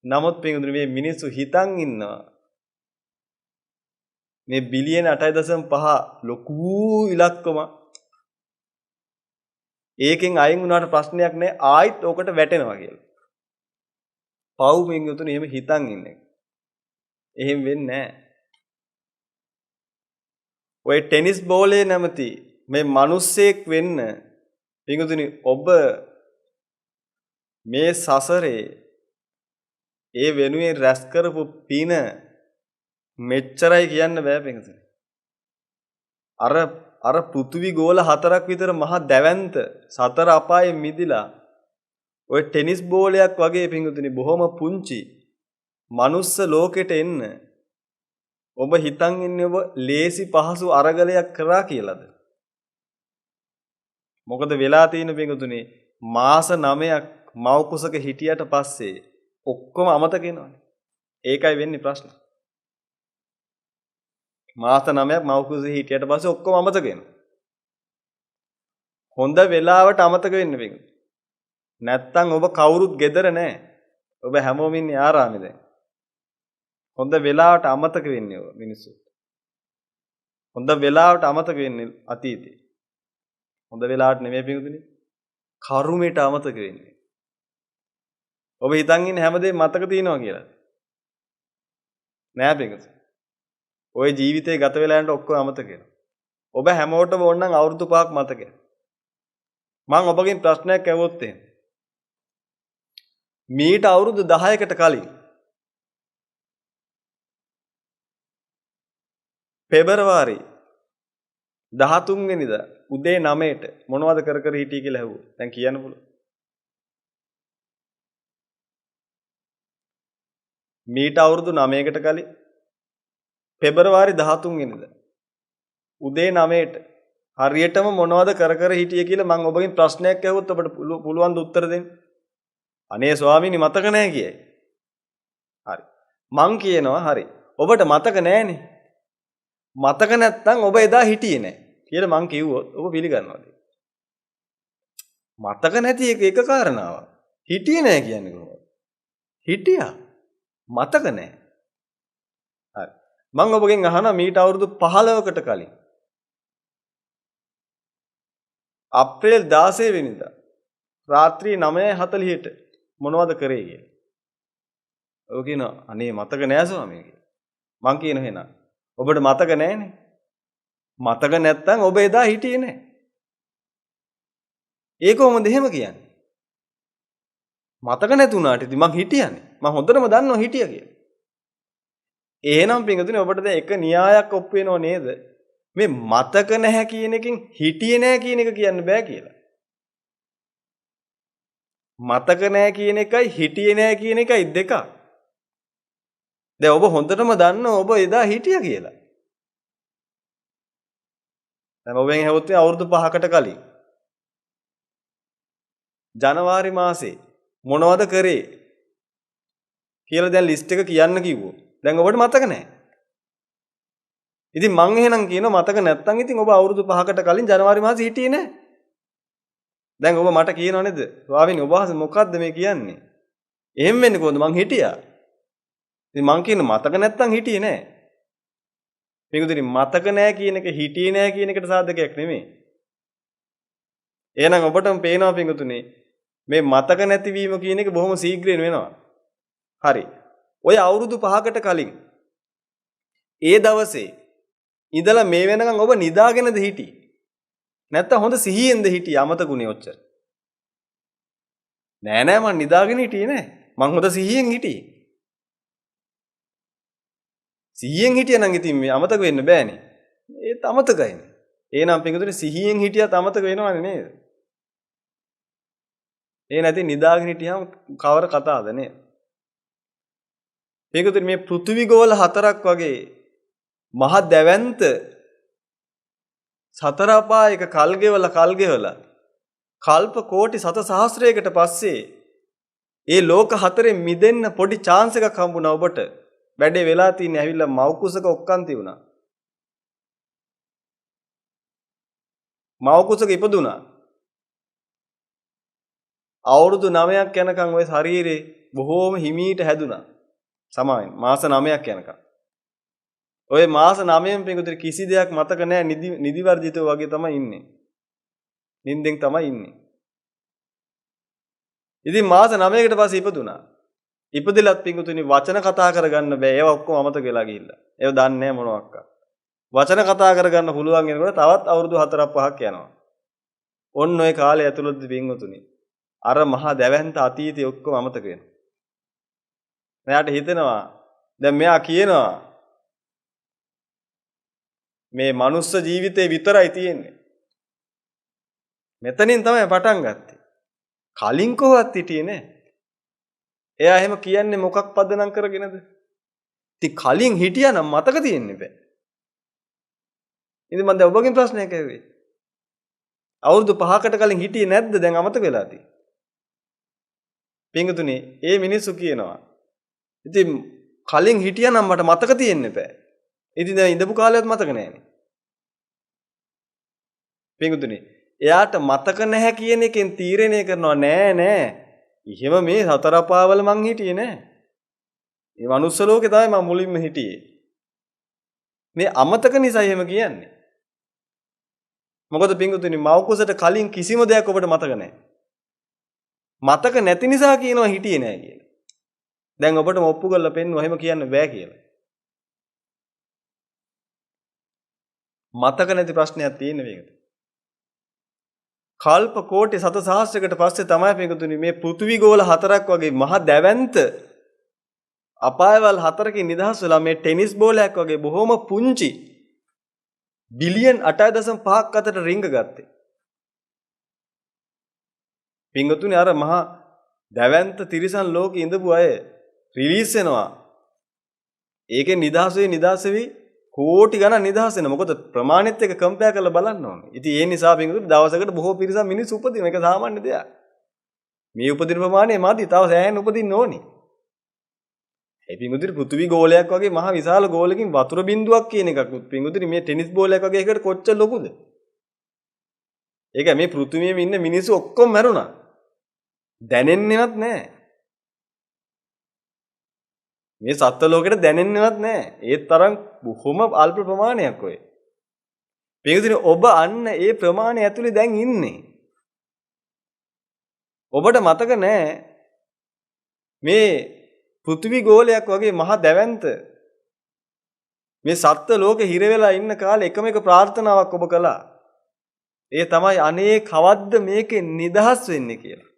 නමුත් පින්වතුනි මේ මිනිස්සු හිතන් ඉන්නවා මේ බිලියන 8.5 ලොකු ඉලක්කම. ඒකෙන් අයින් වුණාට ප්‍රශ්නයක් නැහැ ආයිත් ඕකට වැටෙනවා කියලා. පව් පින්වතුනි එහෙම හිතන් ඉන්නේ. එහෙම වෙන්නේ නැහැ. ඔය ටෙනිස් බෝලේ නැමැති මේ මිනිස්සෙක් වෙන්න පින්වතුනි ඔබ මේ සසරේ ඒ වෙනුවෙන් රැස් කරපු පින මෙච්චරයි කියන්න බෑ පින්වතුනි. අර පෘථිවි ගෝල 4ක් විතර මහා දැවැන්ත සතර අපායේ මිදිලා ඔය ටෙනිස් බෝලයක් වගේ පින්වතුනි බොහොම පුංචි මනුස්ස ලෝකෙට එන්න ඔබ හිතන් ඉන්නේ ඔබ ලේසි පහසු අරගලයක් කරා කියලාද? මොකද වෙලා තියෙන පින්වතුනි මාස 9ක් මව් කුසක හිටියට පස්සේ ඔක්කොම අමතක වෙනවානේ. ඒකයි වෙන්නේ ප්‍රශ්නේ. මාස 9ක් මව් කුසේ හිටියට පස්සේ ඔක්කොම අමතක වෙනවා. හොඳ වෙලාවට අමතක වෙන්න පින්වතුනි. නැත්තම් ඔබ කවුරුත් ගෙදර නැහැ. ඔබ හැමෝම ඉන්නේ ආරාමේ දැන්. හොඳ වෙලාවට අමතක වෙන්නේ ඔය මිනිස්සු. හොඳ වෙලාවට අමතක වෙන්නේ අතීතේ. හොඳ වෙලාවට නෙමෙයි පිටුදුනේ. කරුමෙට අමතක වෙන්නේ. ඔබ හිතන් ඉන්නේ හැමදේම මතක තියනවා කියලා. නෑ පිටුදුනේ. ඔය ජීවිතේ ගත වෙලා යනට ඔක්කොම අමතක වෙනවා. ඔබ හැමෝටම ඕනනම් අවුරුදු 5ක් මතකයි. මම ඔබගෙන් ප්‍රශ්නයක් අහුවොත් එහෙම. මීට අවුරුදු 10කට කලින් පෙබරවාරි 13 වෙනිදා උදේ 9ට මොනවද කර කර හිටියේ කියලා ඇහුවා. දැන් කියන්න පුළුවන්. මීට අවුරුදු 9කට කලින් පෙබරවාරි 13 වෙනිදා උදේ 9ට හරියටම මොනවද කර කර හිටියේ කියලා මම ඔබගෙන් ප්‍රශ්නයක් ඇහුවොත් ඔබට පුළුවන් ද උත්තර දෙන්න? අනේ ස්වාමීනි මතක නැහැ කියයි. හරි. මං කියනවා හරි. ඔබට මතක නැහැනේ. මතක නැත්තම් ඔබ එදා හිටියේ නැහැ කියලා මං කිව්වොත් ඔබ පිළිගන්නවද? මතක නැති එක කාරණාවක්. හිටියේ නැහැ කියන්නේ කොහොමද? හිටියා. මතක නැහැ. හරි. මං ඔබගෙන් අහනවා මීට අවුරුදු 15කට කලින් අප්‍රේල් 16 වෙනිදා රාත්‍රී 9:40ට මොනවද කරේ කියලා. ඔය කියනවා අනේ මතක නෑ ස්වාමී කියලා. මං කියන එහෙනම් ඔබට මතක නෑනේ. මතක නැත්තම් ඔබ එදා හිටියේ නෑ. ඒක කොහොමද එහෙම කියන්නේ? මතක නැතුණාට ඉතින් මං හිටියානේ. මං හොඳටම දන්නවා හිටියා කියලා. එහෙනම් පින්වතුනි ඔබට දැන් එක න්‍යායක් ඔප්පු වෙනව නේද? මේ මතක නැහැ කියන එකෙන් හිටියේ නෑ කියන එක කියන්න බෑ කියලා. මතක නැහැ කියන එකයි හිටියේ නැහැ කියන එකයි දෙකක්. දැන් ඔබ හොඳටම දන්නවා ඔබ එදා හිටියා කියලා. දැන් ඔබෙන් ඇහුවොත් අවුරුදු 5කට කලින් ජනවාරි මාසේ මොනවද කරේ කියලා දැන් ලිස්ට් එක කියන්න කිව්වොත් දැන් ඔබට මතක නැහැ. ඉතින් මං එහෙනම් කියනවා මතක නැත්තම් ඉතින් ඔබ අවුරුදු 5කට කලින් ජනවාරි මාසේ හිටියේ නැහැ. දැන් ඔබ මට කියනව නේද? ස්වාමීනි ඔබ වහන්සේ මොකද්ද මේ කියන්නේ? එහෙම වෙන්නේ කොහොමද? මං හිටියා. ඉතින් මං කියන මතක නැත්තම් හිටියේ නෑ. මේකෙදි මතක නෑ කියන එක හිටියේ නෑ කියන එකට සාධකයක් නෙමෙයි. එහෙනම් ඔබටම පේනවා පින්තුනේ මේ මතක නැතිවීම කියන එක බොහොම ශීඝ්‍රයෙන් වෙනවා. හරි. ඔය අවුරුදු 5කට කලින් ඒ දවසේ ඉඳලා මේ වෙනකන් ඔබ නිදාගෙනද හිටියේ? නැත්තම් හොඳ සිහියෙන්ද හිටියේ අමතකුනේ ඔච්චර? නෑ මං නිදාගෙන හිටියේ නෑ. මං හොඳ සිහියෙන් හිටියේ. සිහියෙන් හිටියනම් ඉතින් මේ අමතක වෙන්න බෑනේ. ඒත් අමතකයිනේ. එහෙනම් පිටුතුනේ සිහියෙන් හිටියත් අමතක වෙනවනේ නේද? ඒ නැති නිදාගෙන හිටියම කවර කතාවද නේද? පිටුතුනේ මේ පෘථිවි ගෝල 4ක් වගේ මහ දැවැන්ත සතර අපායක කල්ගෙවලා කල්ප කෝටි සත සහස්‍රයකට පස්සේ ඒ ලෝක හතරෙන් මිදෙන්න පොඩි chance එකක් හම්බුණා ඔබට. වැඩේ වෙලා තින්නේ ඇවිල්ලා මව් කුසක ඔක්කාන්ති වුණා. මව් කුසක ඉපදුණා. අවුරුදු 9ක් යනකම් ওই ශරීරේ බොහෝම හිමීට හැදුනා. සමාවෙන් මාස 9ක් යනකම්. ඔය මාස 9න් පිටුතර කිසි දෙයක් මතක නැහැ නිදි වර්ජිතව වගේ තමයි ඉන්නේ. නිින්දෙන් තමයි ඉන්නේ. ඉතින් මාස 9කට පස්සේ ඉපදුනා. ඉපදෙලත් පිටුතුනි වචන කතා කරගන්න බෑ. ඒවා ඔක්කොම අමතක වෙලා ගිහිල්ලා. ඒව දන්නේ නැහැ මොනවාක්ක. වචන කතා කරගන්න පුළුවන් වෙනකොට තවත් අවුරුදු 4-5ක් යනවා. ඔන්න ඔය කාලය ඇතුළතදී පිටුතුනි අර මහා දැවැන්ත අතීතය ඔක්කොම අමතක වෙනවා. මෙයාට හිතෙනවා දැන් මෙයා කියනවා මේ මනුස්ස ජීවිතේ විතරයි තියෙන්නේ. මෙතනින් තමයි පටන් ගත්තේ. කලින් කොහොවත් හිටියේ නෑ. එයා එහෙම කියන්නේ මොකක් පදනම් කරගෙනද? ඉතින් කලින් හිටියා නම් මතක තියෙන්නේ බෑ. ඉතින් මම දැන් ඔබගෙන් ප්‍රශ්නයක් ඇහුවේ. අවුරුදු 5කට කලින් හිටියේ නැද්ද දැන් අමතක වෙලා තියෙන්නේ? පින්තුනේ ඒ මිනිස්සු කියනවා. ඉතින් කලින් හිටියා නම් මට මතක තියෙන්නේ බෑ. ඉතින් දැන් ඉඳපු කාලෙවත් මතක නෑනේ. පින්තුනේ එයාට මතක නැහැ කියන එකෙන් තීරණය කරනවා නෑ. එහෙම මේ සතර පාවල මං හිටියේ නෑ. මේ මනුස්ස ලෝකේ තමයි මම මුලින්ම හිටියේ. මේ අමතක නිසා එහෙම කියන්නේ. මොකද පින්තුනේ මව කුසට කලින් කිසිම දෙයක් ඔබට මතක නැහැ. මතක නැති නිසා කියනවා හිටියේ නැහැ කියලා. දැන් ඔබට ඔප්පු කරලා පෙන්නුවා එහෙම කියන්න බෑ කියලා. මතක නැති ප්‍රශ්නයක් තියෙන මේකට. කල්ප කෝටි සත සහස්‍රයකට පස්සේ තමයි පින්තුනේ මේ පෘථිවි ගෝල හතරක් වගේ මහ දැවැන්ත අපායවල හතරකින් නිදහස් වෙලා මේ ටෙනිස් බෝලයක් වගේ බොහොම පුංචි බිලියන් 8.5ක් අතර රිංග ගත්තේ. පින්තුනේ අර මහා දැවැන්ත තිරිසන් ලෝකේ ඉඳපු අය රිලීස් වෙනවා. ඒකේ නිදහස් වෙවි කෝටි ගණන් නිදහස් වෙනවා. මොකද ප්‍රමාණෙත් එක්ක කම්පෙයාර් කරලා බලන්න ඕනේ. ඉතින් ඒ නිසා පින්තුනේ දවසකට බොහෝ පිරිසක් මිනිස්සු උපදින එක සාමාන්‍ය දෙයක්. මේ උපදින ප්‍රමාණය මදි. තව සෑහෙන උපදින්න ඕනේ. ඒ පින්තුනේ පෘථිවි ගෝලයක් වගේ මහ විශාල ගෝලකින් වතුර බින්දුවක් කියන එකක් පින්තුනේ මේ ටෙනිස් බෝලයක් වගේ එකකට කොච්චර ලොකුද? ඒක මේ පෘථිවියේ ඉන්න මිනිස්සු ඔක්කොම මැරුණා. දැනෙන්නේවත් නැහැ. මේ සත්ත්ව ලෝකෙට දැනෙන්නේවත් නැහැ. ඒ තරම් බොහොම අල්ප ප්‍රමාණයක් ඔය. පින්තුනේ ඔබ අන්න ඒ ප්‍රමාණය ඇතුලේ දැන් ඉන්නේ. ඔබට මතක නැහැ මේ පෘථිවි ගෝලයක් වගේ මහ දැවැන්ත මේ සත්ත්ව ලෝකෙ හිර වෙලා ඉන්න කාලේ එකම එක ප්‍රාර්ථනාවක් ඔබ කළා. ඒ තමයි අනේ කවද්ද මේකෙන් නිදහස් වෙන්නේ කියලා.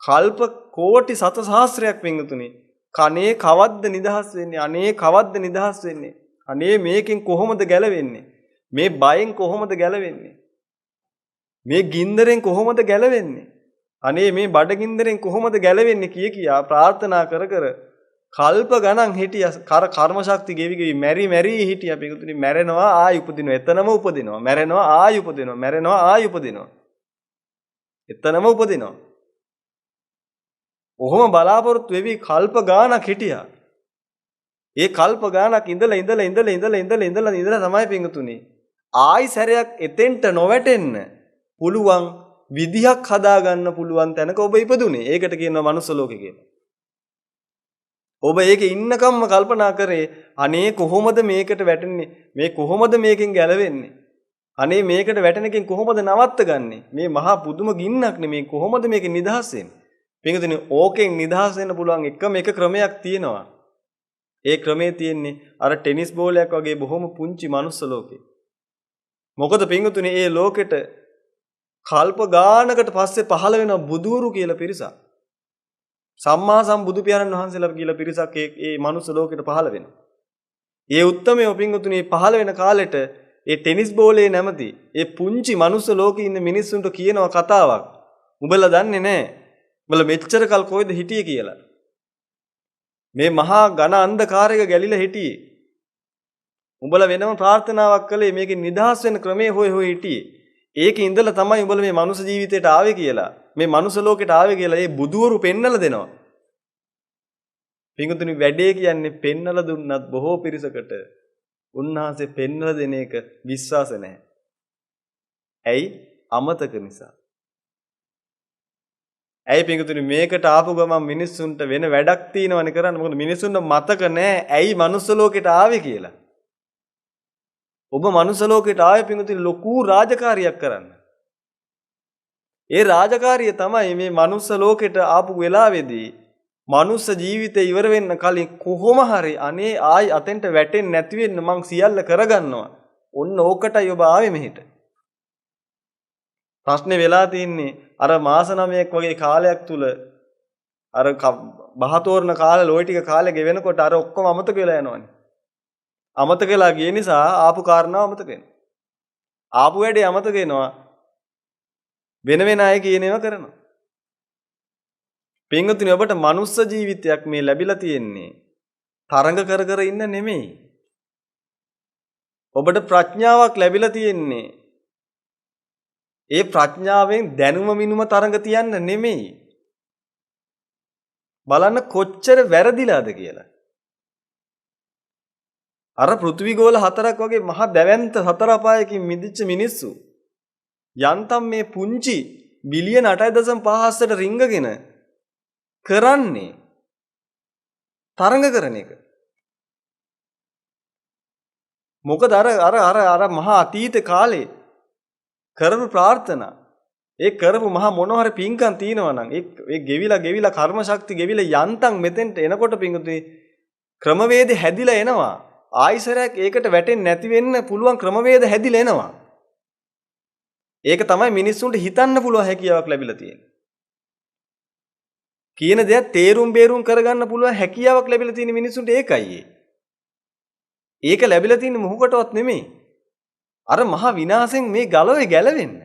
කල්ප කෝටි සත සහස්‍රයක් පින්තුනේ කනේ කවද්ද නිදහස් වෙන්නේ? අනේ කවද්ද නිදහස් වෙන්නේ? අනේ මේකෙන් කොහොමද ගැලවෙන්නේ? මේ බයෙන් කොහොමද ගැලවෙන්නේ? මේ ගින්දරෙන් කොහොමද ගැලවෙන්නේ? අනේ මේ බඩගින්දරෙන් කොහොමද ගැලවෙන්නේ කියා ප්‍රාර්ථනා කර කල්ප ගණන් හිටියා. කර්ම ශක්තිය ගෙවි මැරි හිටියා. පිටුතුනි මැරෙනවා ආයි උපදිනවා. එතනම උපදිනවා. මැරෙනවා ආයි උපදිනවා. මැරෙනවා ආයි උපදිනවා. එතනම උපදිනවා. ඔහොම බලාපොරොත්තු වෙවි කල්ප ගාණක් හිටියා. ඒ කල්ප ගාණක් ඉඳලා තමයි පිටුතුනි ආයි සැරයක් එතෙන්ට නොවැටෙන්න පුළුවන් විදිහක් හදාගන්න පුළුවන් තැනක ඔබ ඉපදුනේ. ඒකට කියනවා මනුස්ස ලෝකේ කියලා. ඔබ ඒකේ ඉන්නකම්ම කල්පනා කරේ අනේ කොහොමද මේකට වැටෙන්නේ? මේ කොහොමද මේකෙන් ගැලවෙන්නේ? අනේ මේකට වැටෙන එකෙන් කොහොමද නවත්තගන්නේ? මේ මහා පුදුම ගින්නක් නෙමේ කොහොමද මේකෙන් නිදහස් වෙන්නේ? පින්වතුනි ඕකෙන් නිදහස් වෙන්න පුළුවන් එකම එක ක්‍රමයක් තියෙනවා. ඒ ක්‍රමේ තියෙන්නේ අර ටෙනිස් බෝලයක් වගේ බොහොම පුංචි මනුස්ස ලෝකේ. මොකද පින්වතුනි ඒ ලෝකෙට කල්ප ගානකට පස්සේ පහළ වෙන බුදුරු කියලා පිරිසක්. සම්මා සම්බුදු පියාණන් වහන්සේලා කියලා පිරිසක් ඒ මනුස්ස ලෝකෙට පහළ වෙනවා. ඒ උත්තමයෝ පින්වතුනි පහළ වෙන කාලෙට ඒ ටෙනිස් බෝලේ නැමැති ඒ පුංචි මනුස්ස ලෝකේ ඉන්න මිනිස්සුන්ට කියනවා කතාවක්. උඹලා දන්නේ නැහැ. උඹලා මෙච්චර කල් කොහෙද හිටියේ කියලා. මේ මහා ඝන අන්ධකාරයක ගැලිලා හිටියේ. උඹලා වෙනම ප්‍රාර්ථනාවක් කළේ මේකේ නිදහස් වෙන ක්‍රමයේ හොය හිටියේ. ඒකේ ඉඳලා තමයි උඹලා මේ මනුස්ස ජීවිතයට ආවේ කියලා. මේ මනුස්ස ලෝකෙට ආවේ කියලා ඒ බුදුවරු පෙන්නලා දෙනවා. පින්වතුනි වැඩේ කියන්නේ පෙන්නලා දුන්නත් බොහෝ පිරිසකට උන්වහන්සේ පෙන්නලා දෙන එක විශ්වාස නැහැ. ඇයි? අමතක නිසා. ඇයි පින්වතුනි මේකට ආපු ගමන් මිනිස්සුන්ට වෙන වැඩක් තියෙනවනේ කරන්න. මොකද මිනිස්සුන්ට මතක නැහැ ඇයි මනුස්ස ලෝකෙට ආවේ කියලා. ඔබ මනුස්ස ලෝකෙට ආවේ පින්වතුනි ලොකු රාජකාරියක් කරන්න. ඒ රාජකාරිය තමයි මේ මනුස්ස ලෝකෙට ආපු වෙලාවේදී මනුස්ස ජීවිතේ ඉවර වෙන්න කලින් කොහොම හරි අනේ ආයි අතෙන්ට වැටෙන්නේ නැති වෙන්න මං සියල්ල කරගන්නවා. ඔන්න ඕකටයි ඔබ ආවේ මෙහෙට. ප්‍රශ්නේ වෙලා තින්නේ අර මාස 9ක් වගේ කාලයක් තුල අර බහතෝරන කාලේ ලෝයි ටික කාලේ ගෙවෙනකොට අර ඔක්කොම අමතක වෙලා යනවනේ. අමතක වෙලා ගිය නිසා ආපු කාරණාව අමතක වෙනවා. ආපු වැඩේ අමතක වෙනවා. වෙන වෙන අය කියන ඒවා කරනවා. පින්වතුනි ඔබට මනුස්ස ජීවිතයක් මේ ලැබිලා තියෙන්නේ තරඟ කර කර ඉන්න නෙමෙයි. ඔබට ප්‍රඥාවක් ලැබිලා තියෙන්නේ ඒ ප්‍රඥාවෙන් දැනුම මිනුම තරඟ තියන්න නෙමෙයි. බලන්න කොච්චර වැරදිලාද කියලා. අර පෘථිවි ගෝල 4ක් වගේ මහා දැවැන්ත 4 අපායකින් මිදිච්ච මිනිස්සු යන්තම් මේ පුංචි බිලියන 8.5ට රිංගගෙන කරන්නේ තරඟ කරන එක. මොකද අර මහා අතීත කාලේ කරපු ප්‍රාර්ථනා ඒ කරපු මහා මොනවා හරි පින්කම් තියෙනවා නම් ඒ ගෙවිලා කර්ම ශක්ති ගෙවිලා යන්තම් මෙතෙන්ට එනකොට පින්කුතුනි ක්‍රමවේද හැදිලා එනවා. ආයිසරයක් ඒකට වැටෙන්නේ නැති වෙන්න පුළුවන් ක්‍රමවේද හැදිලා එනවා. ඒක තමයි මිනිස්සුන්ට හිතන්න පුළුවන් හැකියාවක් ලැබිලා තියෙන්නේ. කියන දේ තේරුම් බේරුම් කරගන්න පුළුවන් හැකියාවක් ලැබිලා තියෙන මිනිස්සුන්ට ඒකයි. ඒක ලැබිලා තියෙන්නේ මොහොකටවත් නෙමෙයි. අර මහා විනාශෙන් මේ ගලවේ ගැලවෙන්න.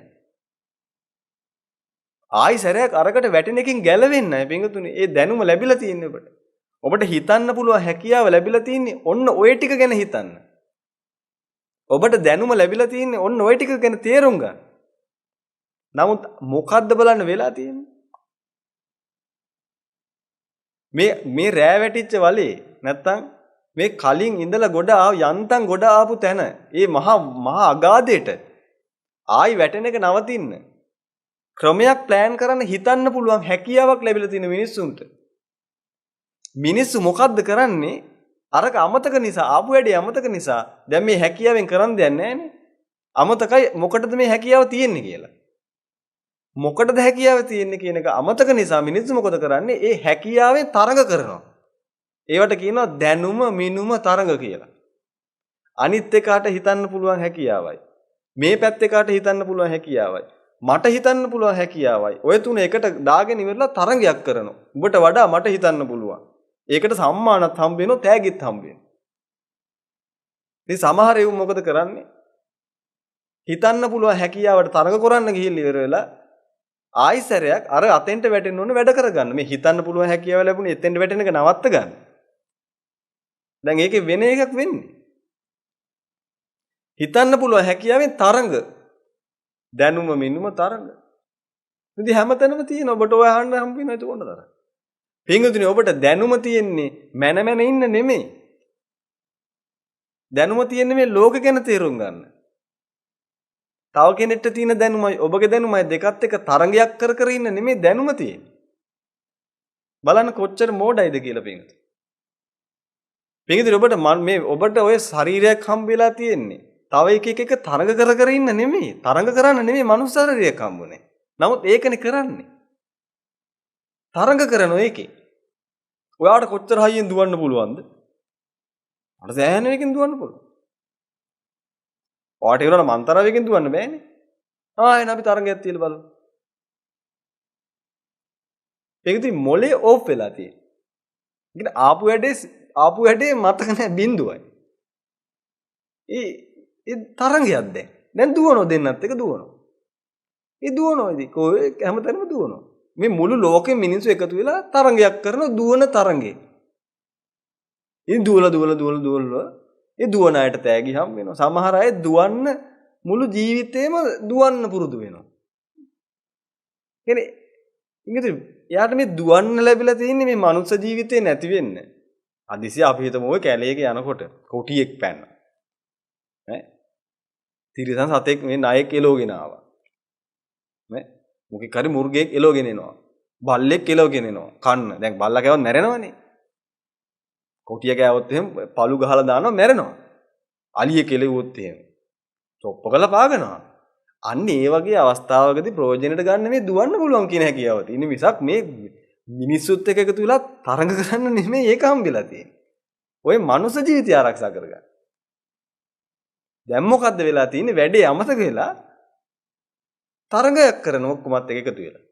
ආයිසරයක් අරකට වැටෙන එකකින් ගැලවෙන්න. පින්වතුනි ඒ දැනුම ලැබිලා තියෙන්නේ ඔබට. ඔබට හිතන්න පුළුවන් හැකියාව ලැබිලා තියෙන්නේ ඔන්න ඔය ටික ගැන හිතන්න. ඔබට දැනුම ලැබිලා තියෙන්නේ ඔන්න ඔය ටික ගැන තේරුම් ගන්න. නමුත් මොකද්ද බලන්න වෙලා තියෙන්නේ? මේ රෑ වැටිච්ච වලේ නැත්තම් මේ කලින් ඉඳලා යන්තම් ගොඩ ආපු තැන ඒ මහා අගාධයට ආයි වැටෙන එක නවතින්න ක්‍රමයක් ප්ලෑන් කරන්න හිතන්න පුළුවන් හැකියාවක් ලැබිලා තියෙන මිනිස්සුන්ට. මිනිස්සු මොකද්ද කරන්නේ? අරක අමතක නිසා ආපු වැඩේ අමතක නිසා දැන් මේ හැකියාවෙන් කරන් දෙයක් නැහැනේ. අමතකයි මොකටද මේ හැකියාව තියෙන්නේ කියලා. මොකටද හැකියාව තියෙන්නේ කියන එක අමතක නිසා මිනිස්සු මොකද කරන්නේ? ඒ හැකියාවෙන් තරඟ කරනවා. ඒවට කියනවා දැනුම මිනුම තරඟ කියලා. අනිත් එකාට හිතන්න පුළුවන් හැකියාවයි. මේ පැත්තේ කාට හිතන්න පුළුවන් හැකියාවයි. මට හිතන්න පුළුවන් හැකියාවයි. ඔය තුන එකට දාගෙන ඉවරලා තරඟයක් කරනවා. ඔබට වඩා මට හිතන්න පුළුවන්. ඒකට සම්මානත් හම්බ වෙනවා, තෑගිත් හම්බ වෙනවා. ඉතින් සමහර ඒව මොකද කරන්නේ? හිතන්න පුළුවන් හැකියාවට තරඟ කරන්න ගිහිල්ලා ඉවර වෙලා ආයිසරයක් අර අතෙන්ට වැටෙන්න ඕන වැඩ කරගන්න. මේ හිතන්න පුළුවන් හැකියාව ලැබුණේ එතෙන්ට වැටෙන එක නවත්ත ගන්න. දැන් ඒකේ වෙන එකක් වෙන්නේ. හිතන්න පුළුවන් හැකියාවෙන් තරඟ. දැනුම මිනුම තරඟ. ඉතින් හැමතැනම තියෙන ඔබට ඔය අහන්න හම්බ වෙන ඒක ඕනතරම්. පින්වතුනි ඔබට දැනුම තියෙන්නේ මැන ඉන්න නෙමෙයි. දැනුම තියෙන්නේ මේ ලෝක ගැන තේරුම් ගන්න. තව කෙනෙක්ට තියෙන දැනුමයි ඔබගේ දැනුමයි දෙකත් එක තරඟයක් කර ඉන්න නෙමෙයි දැනුම තියෙන්නේ. බලන්න කොච්චර මෝඩයිද කියලා පින්වතුනි. පින්වතුනි ඔබට ඔය ශරීරයක් හම්බෙලා තියෙන්නේ. තව එක තරඟ කර ඉන්න නෙමෙයි. තරඟ කරන්න නෙමෙයි මනුස්ස ශරීරයක් හම්බුනේ. නමුත් ඒකනේ කරන්නේ. තරඟ කරනවා ඒකේ. ඔයාට කොච්චර හයියෙන් දුවන්න පුළුවන්ද? අර සෑහෙන එකකින් දුවන්න පුළුවන්. ඔයාට ඒ වුණාට මන්තරාවකින් දුවන්න බෑනේ. එන අපි තරඟයක් තියලා බලමු. ඒක ඉතින් මොලේ ඕෆ් වෙලා තියෙන්නේ. ඉතින් ආපු වැඩේ මතක නැහැ බින්දුවයි. ඒ තරඟයක් දැන් දුවනවා දෙන්නත් එක දුවනවා. ඒ දුවනවා ඉතින් කොහේ හැමතැනම දුවනවා. මේ මුළු ලෝකෙ මිනිස්සු එකතු වෙලා තරඟයක් කරන දුවන තරඟේ. ඉතින් දුවලා ඒ දුවන අයට තෑගි හම් වෙනවා. සමහර අය දුවන්න මුළු ජීවිතේම දුවන්න පුරුදු වෙනවා. කියන්නේ ඉතින් යාට මේ දුවන්න ලැබිලා තියෙන්නේ මේ මනුස්ස ජීවිතේ නැති වෙන්න. අදිසිය අපි හිතමු ඔය කැලේක යනකොට කොටියෙක් පැන්න. තිරිසන් සතෙක් මේ ණයෙක් එලෝගෙන ආවා. මොකෙක් හරි මුර්ගෙක් එලෝගෙන එනවා. බල්ලෙක් එලෝගෙන එනවා. කන්න. දැන් බල්ලා කෑවොත් මැරෙනවනේ. කොටිය කෑවොත් එහෙම පළු ගහලා දානවා මැරෙනවා. අලිය කෙලෙව්වොත් එහෙම චොප්ප කරලා පාගනවා. අන්න ඒ වගේ අවස්ථාවකදී ප්‍රයෝජනෙට ගන්න මේ දුවන්න පුළුවන් කියන හැකියාව තියෙන මිසක් මේ මිනිස්සුත් එක්ක එකතු වෙලා තරඟ කරන්න නෙමෙයි ඒක හම්බෙලා තියෙන්නේ. ඔය මනුස්ස ජීවිතය ආරක්ෂා කරගන්න. දැන් මොකද්ද වෙලා තියෙන්නේ? වැඩේ අමතක වෙලා තරඟයක් කරන ඔක්කොමත් එකතු වෙලා.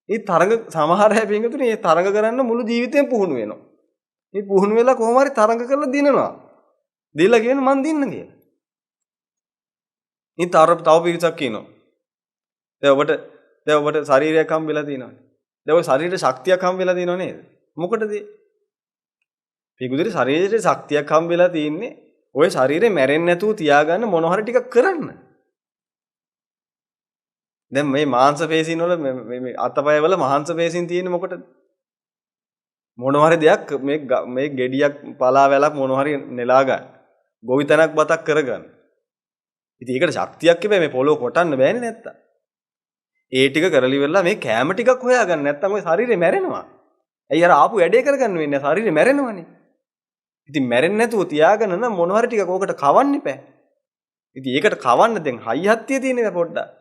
මේ තරඟ සමහර අය පින්තුනේ මේ තරඟ කරන්න මුළු ජීවිතේම පුහුණු වෙනවා. මේ පුහුණු වෙලා කොහොම හරි තරඟ කරලා දිනනවා. දීලා කියන මන් දින්න කියලා. ඉතින් තව පිරිසක් කියනවා. දැන් ඔබට ශරීරයක් හම්බෙලා තියෙනවා. දැන් ඔය ශරීර ශක්තියක් හම්බෙලා තියෙනව නේද? මොකටද? පිඟුතුනි ශරීරයේ ශක්තියක් හම්බෙලා තින්නේ ඔය ශරීරේ මැරෙන්නේ නැතුව තියාගන්න මොන හරි ටිකක් කරන්න. දැන් මේ මාංශ පේශීන් වල මේ අතපය වල මාංශ පේශීන් තියෙන්නේ මොකටද? මොන හරි දෙයක් මේ ගෙඩියක් පලා වැලක් මොන හරි නෙලා ගන්න. ගොවිතැනක් බතක් කරගන්න. ඉතින් ඒකට ශක්තියක් ඉබේ මේ පොළොව කොටන්න බෑනේ නැත්තම්. ඒ ටික කරලි ඉවරලා මේ කැම ටිකක් හොයාගන්න නැත්තම් ඔය ශරීරේ මැරෙනවා. ඇයි අර ආපු වැඩේ කරගන්න වෙන්නේ ශරීරේ මැරෙනවනේ. ඉතින් මැරෙන්නේ නැතුව තියාගන්න නම් මොන හරි ටිකක් ඕකට කවන්න ඉපෑ. ඉතින් ඒකට කවන්න දැන් හයි හත්තිය තියෙනවා පොඩ්ඩක්.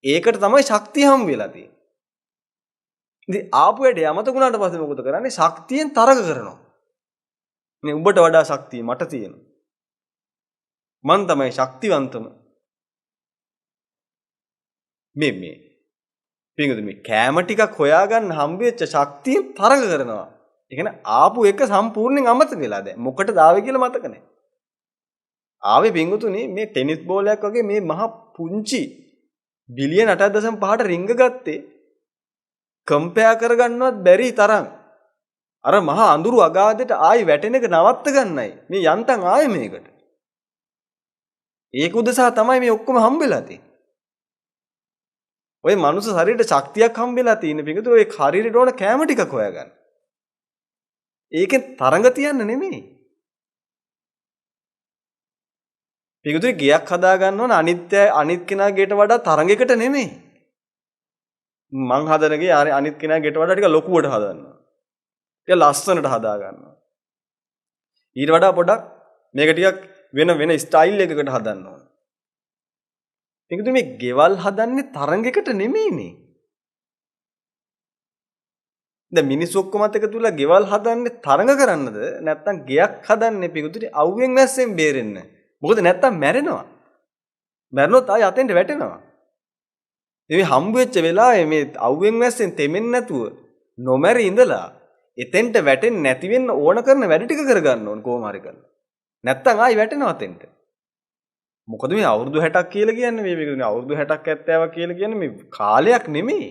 ඒකට තමයි ශක්තිය හම් වෙලා තියෙන්නේ. ඉතින් ආපු වැඩේ අමතකුණාට පස්සේ මොකද කරන්නේ? ශක්තියෙන් තරග කරනවා. මේ උඹට වඩා ශක්තිය මට තියෙනවා. මං තමයි ශක්තිවන්තම. මේ පිංගුද මේ කැම ටිකක් හොයාගන්න හම්බෙච්ච ශක්තියෙන් තරග කරනවා. ඒ කියන්නේ ආපු එක සම්පූර්ණයෙන් අමතක වෙලා දැන්. මොකටද ආවේ කියලා මතක නැහැ. ආවේ පිංගුතුනි මේ ටෙනිස් බෝලයක් වගේ මේ මහ පුංචි බිලියන 8.5ට රිංග ගත්තේ කම්පෙයා කරගන්නවත් බැරි තරම්. අර මහ අඳුරු අගාධයට ආයි වැටෙන එක නවත්ත ගන්නයි. මේ යන්තම් ආයේ මේකට. ඒක උදෙසා තමයි මේ ඔක්කොම හම්බෙලා තියෙන්නේ. ඔය මනුස්ස ශරීරයට ශක්තියක් හම්බෙලා තියෙන පිටුද ඔය ශරීරයට ඕන කැම ටිකක් හොයාගන්න. ඒකෙන් තරඟ තියන්න නෙමෙයි. පිටුද ගියක් හදා ගන්න ඕන අනිත් කෙනා ගෙට වඩා තරඟයකට නෙමෙයි. මං හදන ගේ අනිත් කෙනා ගෙට වඩා ටික ලොකුවට හදන්නවා. ටික ලස්සනට හදා ගන්නවා. ඊට වඩා පොඩක් මේක ටිකක් වෙන ස්ටයිල් එකකට හදන්න ඕන. පිටුද මේ ගෙවල් හදන්නේ තරඟයකට නෙමෙයිනේ. දැන් මිනිස්සු ඔක්කොම එකතු වෙලා ගෙවල් හදන්නේ තරඟ කරන්නද නැත්නම් ගෙයක් හදන්නේ පිටුදී අවුවෙන් වැස්සෙන් බේරෙන්න. මොකද නැත්නම් මැරෙනවා. මැරුණොත් ආය අතෙන්ට වැටෙනවා. ඉතින් මේ හම්බ වෙච්ච වෙලාවේ මේ අවුවෙන් වැස්සෙන් තෙමෙන්නේ නැතුව නොමැරි ඉඳලා එතෙන්ට වැටෙන්නේ නැති වෙන්න ඕන කරන වැඩ ටික කරගන්න ඕන කොහොම හරි කරලා. නැත්නම් ආයි වැටෙනවා අතෙන්ට. මොකද මේ අවුරුදු 60ක් කියලා කියන්නේ මේ අවුරුදු 60ක් 70ක් කියලා කියන්නේ මේ කාලයක් නෙමෙයි.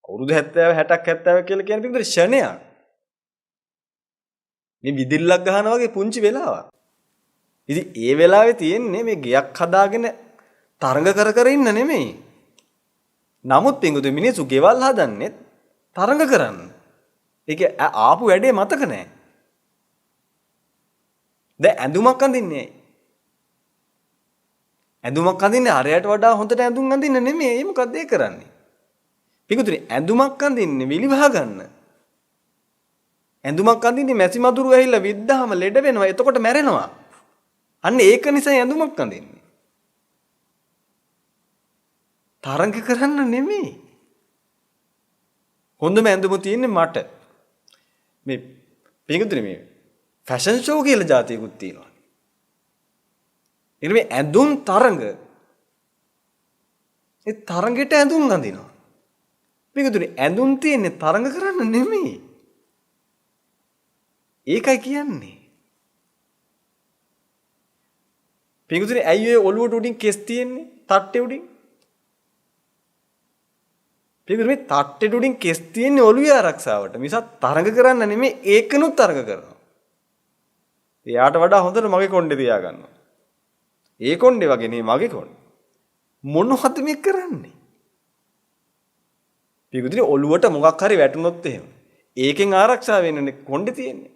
අවුරුදු 70 60ක් 70 කියලා කියන්නේ පිටුද ෂණයක්. මේ විදිල්ලක් ගහනවා වගේ පුංචි වෙලාවක්. ඉතින් ඒ වෙලාවේ තියෙන්නේ මේ ගයක් හදාගෙන තරඟ කර ඉන්න නෙමෙයි. නමුත් පිටුද මිනිස්සු ගෙවල් හදන්නේ තරඟ කරන්න. ඒක ආපු වැඩේ මතක නැහැ. දැන් ඇඳුමක් අඳින්නේ ඇයි? ඇඳුමක් අඳින්නේ අරයට වඩා හොඳට ඇඳුම් අඳින්න නෙමෙයි. ඒ මොකද්ද ඒ කරන්නේ? පිටුතුනි ඇඳුමක් අඳින්නේ විලි වහ ගන්න. ඇඳුමක් අඳින්නේ මැසි මදුරු ඇහිලා විද්දාම ලෙඩ වෙනවා. එතකොට මැරෙනවා. අන්න ඒක නිසා ඇඳුමක් අඳින්නේ. තරඟ කරන්න නෙමෙයි. හොඳම ඇඳුම තියෙන්නේ මට. මේ පිටුතුනි මේ ෆැෂන් ෂෝ කියලා જાතියකුත් තියෙනවා. මේ ඇඳුම් තරඟ ඒ තරඟෙට ඇඳුම් අඳිනවා. පිටුතුනි ඇඳුම් තියෙන්නේ තරඟ කරන්න නෙමෙයි. ඒකයි කියන්නේ. පිටුතුනි ඇයි ඔය ඔළුවට උඩින් කෙස් තියෙන්නේ? තට්ටේ උඩින්. පිටුතුනි මේ තට්ටේ උඩින් කෙස් තියෙන්නේ ඔළුවේ ආරක්ෂාවට. මිසක් තරඟ කරන්න නෙමෙයි ඒකනුත් තරඟ කරනවා. එයාට වඩා හොඳට මගේ කොණ්ඩේ තියා ගන්නවා. ඒ කොණ්ඩේ වගේ නේ මගේ කොණ්ඩේ. මොනවද මේ කරන්නේ? පිටුතුනි ඔළුවට මොකක් හරි වැටුනොත් එහෙම. ඒකෙන් ආරක්ෂා වෙන්නනේ කොණ්ඩේ තියෙන්නේ.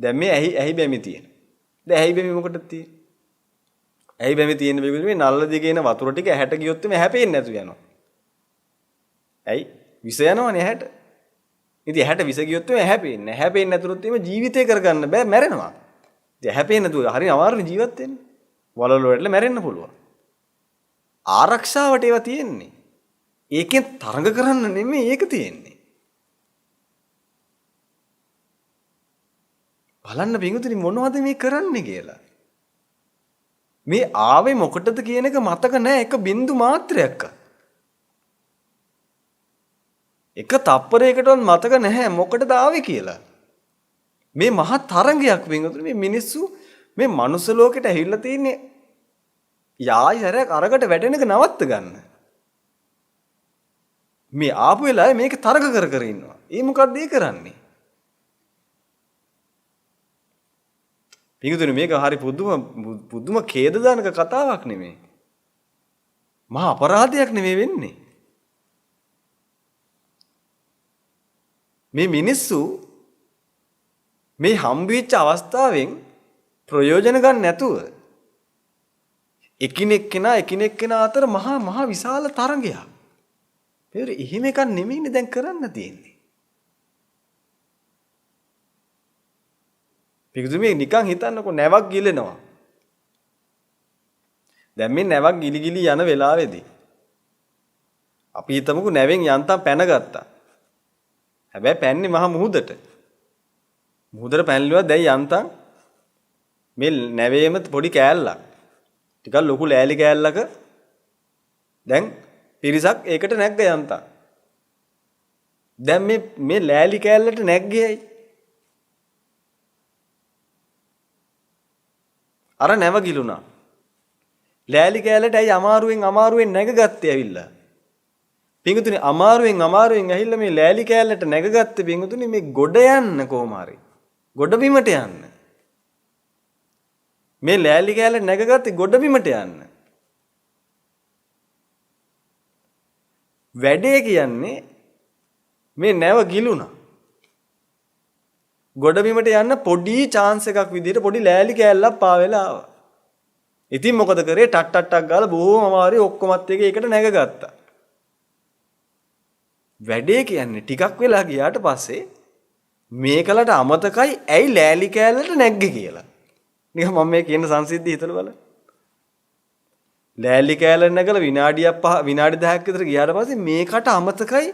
දැන් මේ ඇහි බැමි තියෙන. දැන් ඇහි බැමි මොකටද තියෙන්නේ? ඇහි බැමි තියෙන පිටුතුනි මේ නල්ල දිගේ එන වතුර ටික ඇහැට ගියොත් මේ හැපෙන්නේ නැතු යනවා. ඇයි? විස යනවනේ ඇහැට. ඉතින් ඇහැට විස ගියොත් මේ හැපෙන්නේ නැහැ. හැපෙන්නේ නැතුනොත් එimhe ජීවිතේ කරගන්න බෑ මැරෙනවා. ඉතින් හැපෙන්නේ නැතුව හරිය අමාරුනේ ජීවත් වෙන්න. වලවල වැටලා මැරෙන්න පුළුවන්. ආරක්ෂාවට ඒවා තියෙන්නේ. ඒකෙන් තරඟ කරන්න නෙමෙයි ඒක තියෙන්නේ. බලන්න පිටුතුනි මොනවද මේ කරන්නේ කියලා. මේ ආවේ මොකටද කියන එක මතක නැහැ එක බින්දු මාත්‍රයක්. එක තප්පරයකටවත් මතක නැහැ මොකටද ආවේ කියලා. මේ මහා තරංගයක් වෙනතුනේ මේ මිනිස්සු මේ මනුස්ස ලෝකෙට ඇහිලා තින්නේ යායි සැරයක් අරකට වැටෙනක නවත්ත ගන්න. මේ ආපු වෙලාවේ මේක තරක කර කර ඉන්නවා. ඒ මොකක්ද ඒ කරන්නේ? පිටුතුනේ මේක හරි පුදුම ඛේදදානක කතාවක් නෙමෙයි. මහා අපරාධයක් නෙමෙයි වෙන්නේ. මේ මිනිස්සු මේ හම්බෙච්ච අවස්ථාවෙන් ප්‍රයෝජන ගන්න නැතුව එකිනෙක කෙනා අතර මහා විශාල තරංගයක්. පෙර එහෙම එකක් නෙමෙයිනේ දැන් කරන්න තියෙන්නේ. පිටුතුමේ නිකන් හිතන්නකො නැවක් ගිලෙනවා. දැන් මේ නැවක් ගිලි යන වෙලාවේදී අපි හිතමුකෝ නැවෙන් යන්තම් පැන ගත්තා. හැබැයි පැන්නේ මහා මුහුදට. මුහුදට පැනලිවා දැන් යන්තම් මේ නැවේම පොඩි කෑල්ලක්. ටිකක් ලොකු ලෑලි කෑල්ලක දැන් පිරිසක් ඒකට නැග්ග යන්තම්. දැන් මේ ලෑලි කෑල්ලට නැග්ගේයි. අර නැව ගිලුණා. ලෑලි කෑල්ලට ඇයි අමාරුවෙන් නැගගත්තේ ඇවිල්ලා. පිංගුතුනි අමාරුවෙන් ඇහිල්ලා මේ ලෑලි කෑල්ලට නැගගත්තේ පිංගුතුනි මේ ගොඩ යන්න කොහොම හරි. ගොඩ බිමට යන්න. මේ ලෑලි කෑල්ලට නැගගත්තේ ගොඩ බිමට යන්න. වැඩේ කියන්නේ මේ නැව ගිලුණා. ගොඩ බිමට යන්න පොඩි chance එකක් විදිහට පොඩි ලෑලි කෑල්ලක් පාවෙලා ආවා. ඉතින් මොකද කරේ? ටක් ගාලා බොහොම අමාරුයි ඔක්කොමත් එක එකට නැගගත්තා. වැඩේ කියන්නේ ටිකක් වෙලා ගියාට පස්සේ මේකලට අමතකයි ඇයි ලෑලි කෑල්ලට නැග්ගේ කියලා. නිකන් මම මේ කියන සංසිද්ධිය හිතලා බලන්න. ලෑලි කෑල්ලට නැගලා විනාඩි 10ක් විතර ගියාට පස්සේ මේකට අමතකයි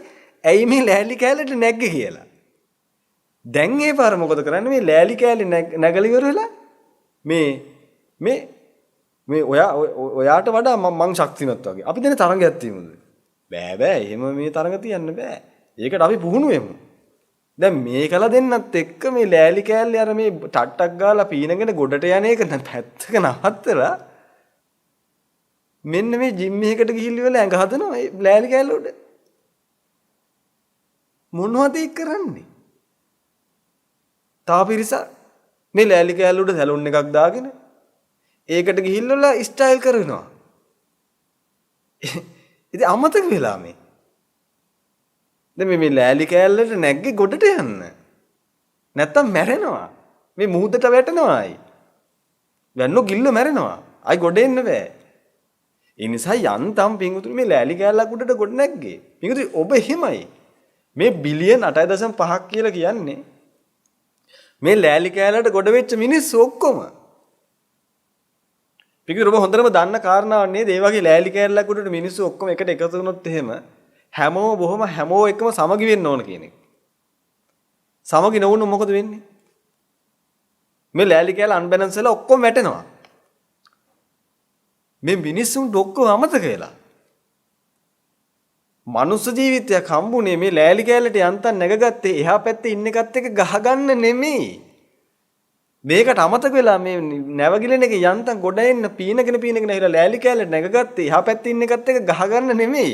ඇයි මේ ලෑලි කෑල්ලට නැග්ගේ කියලා. දැන් ඒ පාර මොකද කරන්නේ? මේ ලෑලි කෑල්ලේ නැගලා ඉවර වෙලා මේ ඔයාට වඩා මං ශක්තිමත් වගේ. අපි දෙන තරංගයක් තියමුද? බෑ එහෙම මේ තරංග තියන්න බෑ. ඒකට අපි පුහුණු වෙමු. දැන් මේකලා දෙන්නත් එක්ක මේ ලෑලි කෑල්ලේ අර මේ ටට්ටක් ගාලා පීනගෙන ගොඩට යන එක පැත්තක නවත්තලා මෙන්න මේ ජිම් එකකට ගිහිල්ලා වෙලා ඇඟ හදනවා මේ ලෑලි කෑල්ල උඩ. මොනවද ඒ කරන්නේ? තාපිරිස මේ ලෑලි කෑල්ල උඩ සැලුන් එකක් දාගෙන ඒකට ගිහිල්ලා ස්ටයිල් කරනවා. ඉතින් අමතක වෙලා මේ. දැන් මේ ලෑලි කෑල්ලට නැග්ගේ ගොඩට යන්න. නැත්තම් මැරෙනවා. මේ මුහුදට වැටෙනවායි. වැන්නෝ ගිල්ල මැරෙනවා. ආයි ගොඩ එන්න බෑ. ඒ නිසා යන්තම් පිංගුතුනි මේ ලෑලි කෑල්ලක් උඩට ගොඩ නැග්ගේ. පිංගුතුනි ඔබ එහෙමයි. මේ බිලියන් 8.5ක් කියලා කියන්නේ මේ ලෑලි කෑල්ලට ගොඩ වෙච්ච මිනිස්සු ඔක්කොම. පිංගුතුනි ඔබ හොඳටම දන්න කාරණාවක් නේද? ඒ වගේ ලෑලි කෑල්ලක් උඩට මිනිස්සු ඔක්කොම එකට එකතු වුණොත් එහෙම හැමෝ එකම සමගි වෙන්න ඕන කියන එක. සමගි නොවුනොත් මොකද වෙන්නේ? මේ ලෑලි කෑල්ල අන්බැලන්ස් වෙලා ඔක්කොම වැටෙනවා. මේ මිනිස්සුන්ට ඔක්කොම අමතක වෙලා. මනුස්ස ජීවිතයක් හම්බුනේ මේ ලෑලි කෑල්ලට යන්තම් නැගගත්තේ එහා පැත්තේ ඉන්න එකත් එක්ක ගහගන්න නෙමෙයි. මේකට අමතක වෙලා මේ නැවගිලෙන එක යන්තම් ගොඩ එන්න පීනගෙන හිර ලෑලි කෑල්ලට නැගගත්තේ එහා පැත්තේ ඉන්න එකත් එක්ක ගහගන්න නෙමෙයි.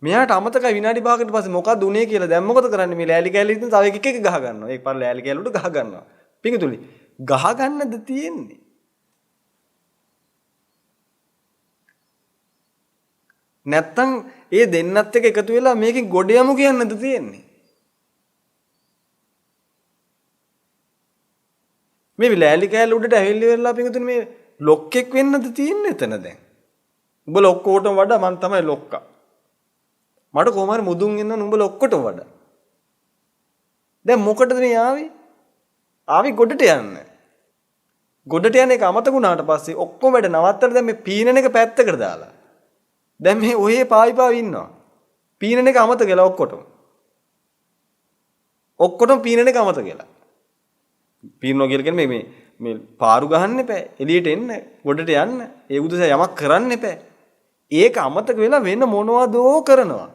මෙයාට අමතකයි විනාඩි 5කට පස්සේ මොකක්ද උනේ කියලා. දැන් මොකද කරන්නේ? මේ ලෑලි කෑල්ල ඉතින් තව එක ගහ ගන්නවා. ඒක පාර ලෑලි කෑල්ල උඩ ගහ ගන්නවා. පිංගුතුනි ගහ ගන්නද තියෙන්නේ? නැත්තම් ඒ දෙන්නත් එක්ක එකතු වෙලා මේකෙන් ගොඩ යමු කියන්නද තියෙන්නේ? මේ ලෑලි කෑල්ල උඩට ඇවිල්ලා වෙලා පිංගුතුනි මේ ලොක්කෙක් වෙන්නද තියෙන්නේ එතන දැන්? උඹ ලොක්කොටම වඩා මං තමයි ලොක්කා. මට කොහොම හරි මුදුන් ඉන්න උඹ ඔක්කොටම වඩා. දැන් මොකටද මේ ආවේ? ආවි ගොඩට යන්න. ගොඩට යන එක අමතක වුණාට පස්සේ ඔක්කොම වැඩ නවත්තලා දැන් මේ පීනන එක පැත්තකට දාලා. දැන් මේ ඔහේ පාවි ඉන්නවා. පීනන එක අමතක වෙලා ඔක්කොටම. ඔක්කොටම පීනන එක අමතක වෙලා. පීනනවා කියලා කියන්නේ මේ පාරු ගහන්න එපා. එළියට එන්න, ගොඩට යන්න. ඒ උදෙසා යමක් කරන්න එපා. ඒක අමතක වෙලා වෙන මොනවදෝ කරනවා.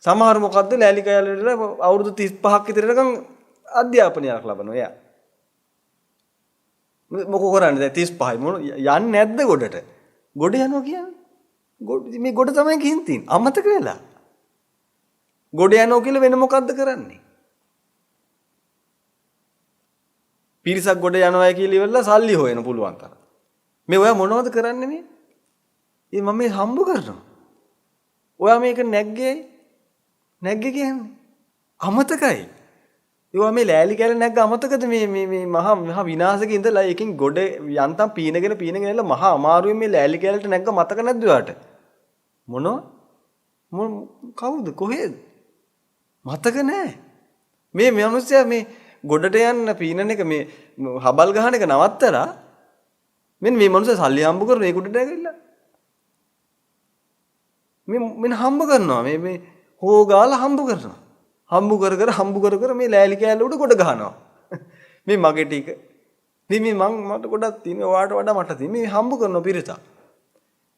සමහර මොකද්ද ලෑලි කෑල්ලට අවුරුදු 35ක් විතරකම් අධ්‍යාපනයක් ලබනවා එයා. මොකෝ කරන්නේ දැන් 35යි මොන යන්නේ නැද්ද ගොඩට? ගොඩ යනවා කියන්නේ. මේ ගොඩ තමයි ගිහින් තියෙන්නේ. අමතක වෙලා. ගොඩ යනවා කියලා වෙන මොකද්ද කරන්නේ? පිරිසක් ගොඩ යනවා කියලා ඉවරලා සල්ලි හොයන පුළුවන් තරම්. මේ ඔයා මොනවද කරන්නේ මේ? මම මේ හම්බ කරනවා. ඔයා මේක නැග්ගේ කියන්නේ අමතකයි. ඒවා මේ ලෑලි කැල නැග්ග අමතකද මේ මහා විනාශක ඉඳලා එකකින් ගොඩ යන්තම් පීනගෙන එලා මහා අමාරුවෙන් මේ ලෑලි කැලට නැග්ග මතක නැද්ද ඔයාට? කවුද කොහෙද? මතක නැහැ. මේ මිනිස්සයා මේ ගොඩට යන්න පීනන එක මේ හබල් ගහන එක නවත්තලා මෙන්න මේ මිනිස්සයා සල්ලි හම්බ කරන ඒ ගොඩට ඇවිල්ලා මෙන්න හම්බ කරනවා මේ හොගාලා හම්බ කරනවා. හම්බ කර මේ ලෑලි කෑල්ල උඩ ගොඩ ගහනවා. මේ මගේ ටික. මේ මට ගොඩක් තියෙන ඔයාට වඩා මට තියෙන මේ හම්බ කරන පිරිසක්.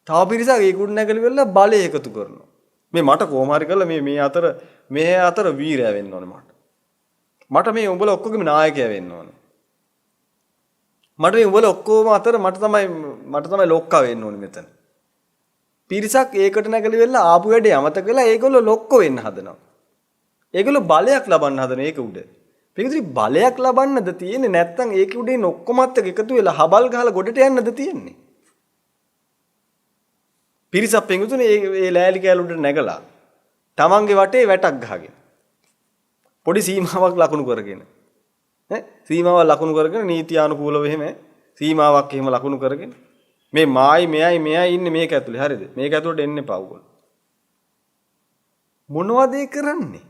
තව පිරිසක් ඒ කුඩ නැගලි වෙලා බලය එකතු කරනවා. මේ මට කොහොම හරි කරලා මේ අතර වීරය වෙන්න ඕනේ මට. මට මේ උඹලා ඔක්කොගෙම නායකයා වෙන්න ඕනේ. මට මේ උඹලා ඔක්කොම අතර මට තමයි ලොක්කා වෙන්න ඕනේ මෙතන. පිරිසක් ඒකට නැගලි වෙලා ආපු වැඩේ අමතක වෙලා ඒගොල්ලෝ ලොක්කෝ වෙන්න හදනවා. ඒගොල්ලෝ බලයක් ලබන්න හදන ඒක උඩ. පිටින් බලයක් ලබන්නද තියෙන්නේ නැත්නම් ඒක උඩේ ඔක්කොමත් එකතු වෙලා හබල් ගහලා ගොඩට යන්නද තියෙන්නේ? පිරිසක් පෙඟුතුනේ ඒ ලෑලි කෑල්ල උඩ නැගලා තමන්ගේ වටේ වැටක් ගහගෙන පොඩි සීමාවක් ලකුණු කරගෙන සීමාවක් ලකුණු කරගෙන නීතියානුකූලව එහෙම සීමාවක් එහෙම ලකුණු කරගෙන මේ මායි මෙයයි ඉන්නේ මේක ඇතුලේ හරිද? මේක ඇතුලට එන්න එපා උගල. මොනවද ඒ කරන්නේ?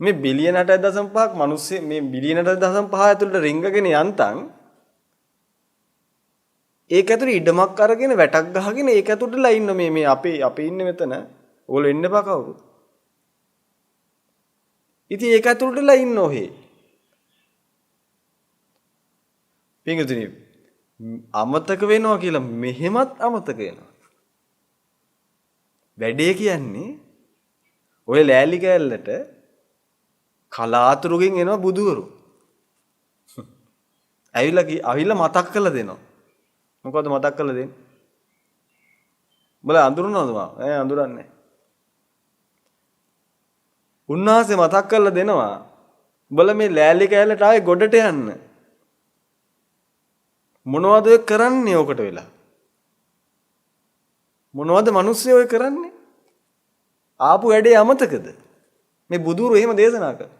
මේ බිලියන 8.5ක් මිනිස්සු මේ බිලියන 8.5 ඇතුළට රිංගගෙන යන්තම් ඒක ඇතුළේ ඉඩමක් අරගෙන වැටක් ගහගෙන ඒක ඇතුළටලා ඉන්න මේ අපි ඉන්නේ මෙතන. ඕගොල්ලෝ එන්න එපා කවුරු. ඉතින් ඒක ඇතුළටලා ඉන්න ඔහේ. පින්තුනි අමතක වෙනවා කියලා මෙහෙමත් අමතක වෙනවා. වැඩේ කියන්නේ ඔය ලෑලි කෑල්ලට කලාතුරකින් එනවා බුදුවරු. ඇවිල්ලා මතක් කරලා දෙනවා. මොකද්ද මතක් කරලා දෙන්නේ? උඹලා අඳුරනවද මම? අඳුරන්නේ නැහැ. උන්වහන්සේ මතක් කරලා දෙනවා. උඹලා මේ ලෑලි කෑල්ලට ආවේ ගොඩට යන්න. මොනවද ඔය කරන්නේ ඔකට වෙලා? මොනවද මිනිස්සු ඔය කරන්නේ? ආපු වැඩේ අමතකද? මේ බුදුරු එහෙම දේශනා කළා.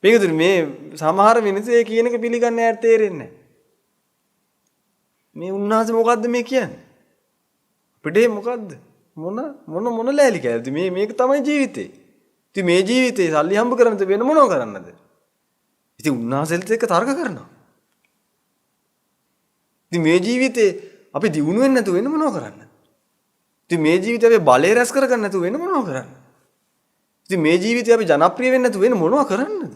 පිටුතුනි මේ සමහර මිනිස්සු ඒ කියන එක පිළිගන්නේ නැහැ තේරෙන්නේ නැහැ. මේ උන්වහන්සේ මොකද්ද මේ කියන්නේ? අපිට මොකද්ද? මොන ලෑලි කෑල්ලද? මේක තමයි ජීවිතේ. ඉතින් මේ ජීවිතේ සල්ලි හම්බ කරන්නද වෙන මොනව කරන්නද? ඉතින් උන්වහන්සේත් එක්ක තර්ක කරනවා. ඉතින් මේ ජීවිතේ අපි දියුණු වෙන්නේ නැතුව වෙන මොනව කරන්නද? ඉතින් මේ ජීවිතේ අපි බලය රැස් කරගන්න නැතුව වෙන මොනව කරන්නද? ඉතින් මේ ජීවිතේ අපි ජනප්‍රිය වෙන්නේ නැතුව වෙන මොනව කරන්නද?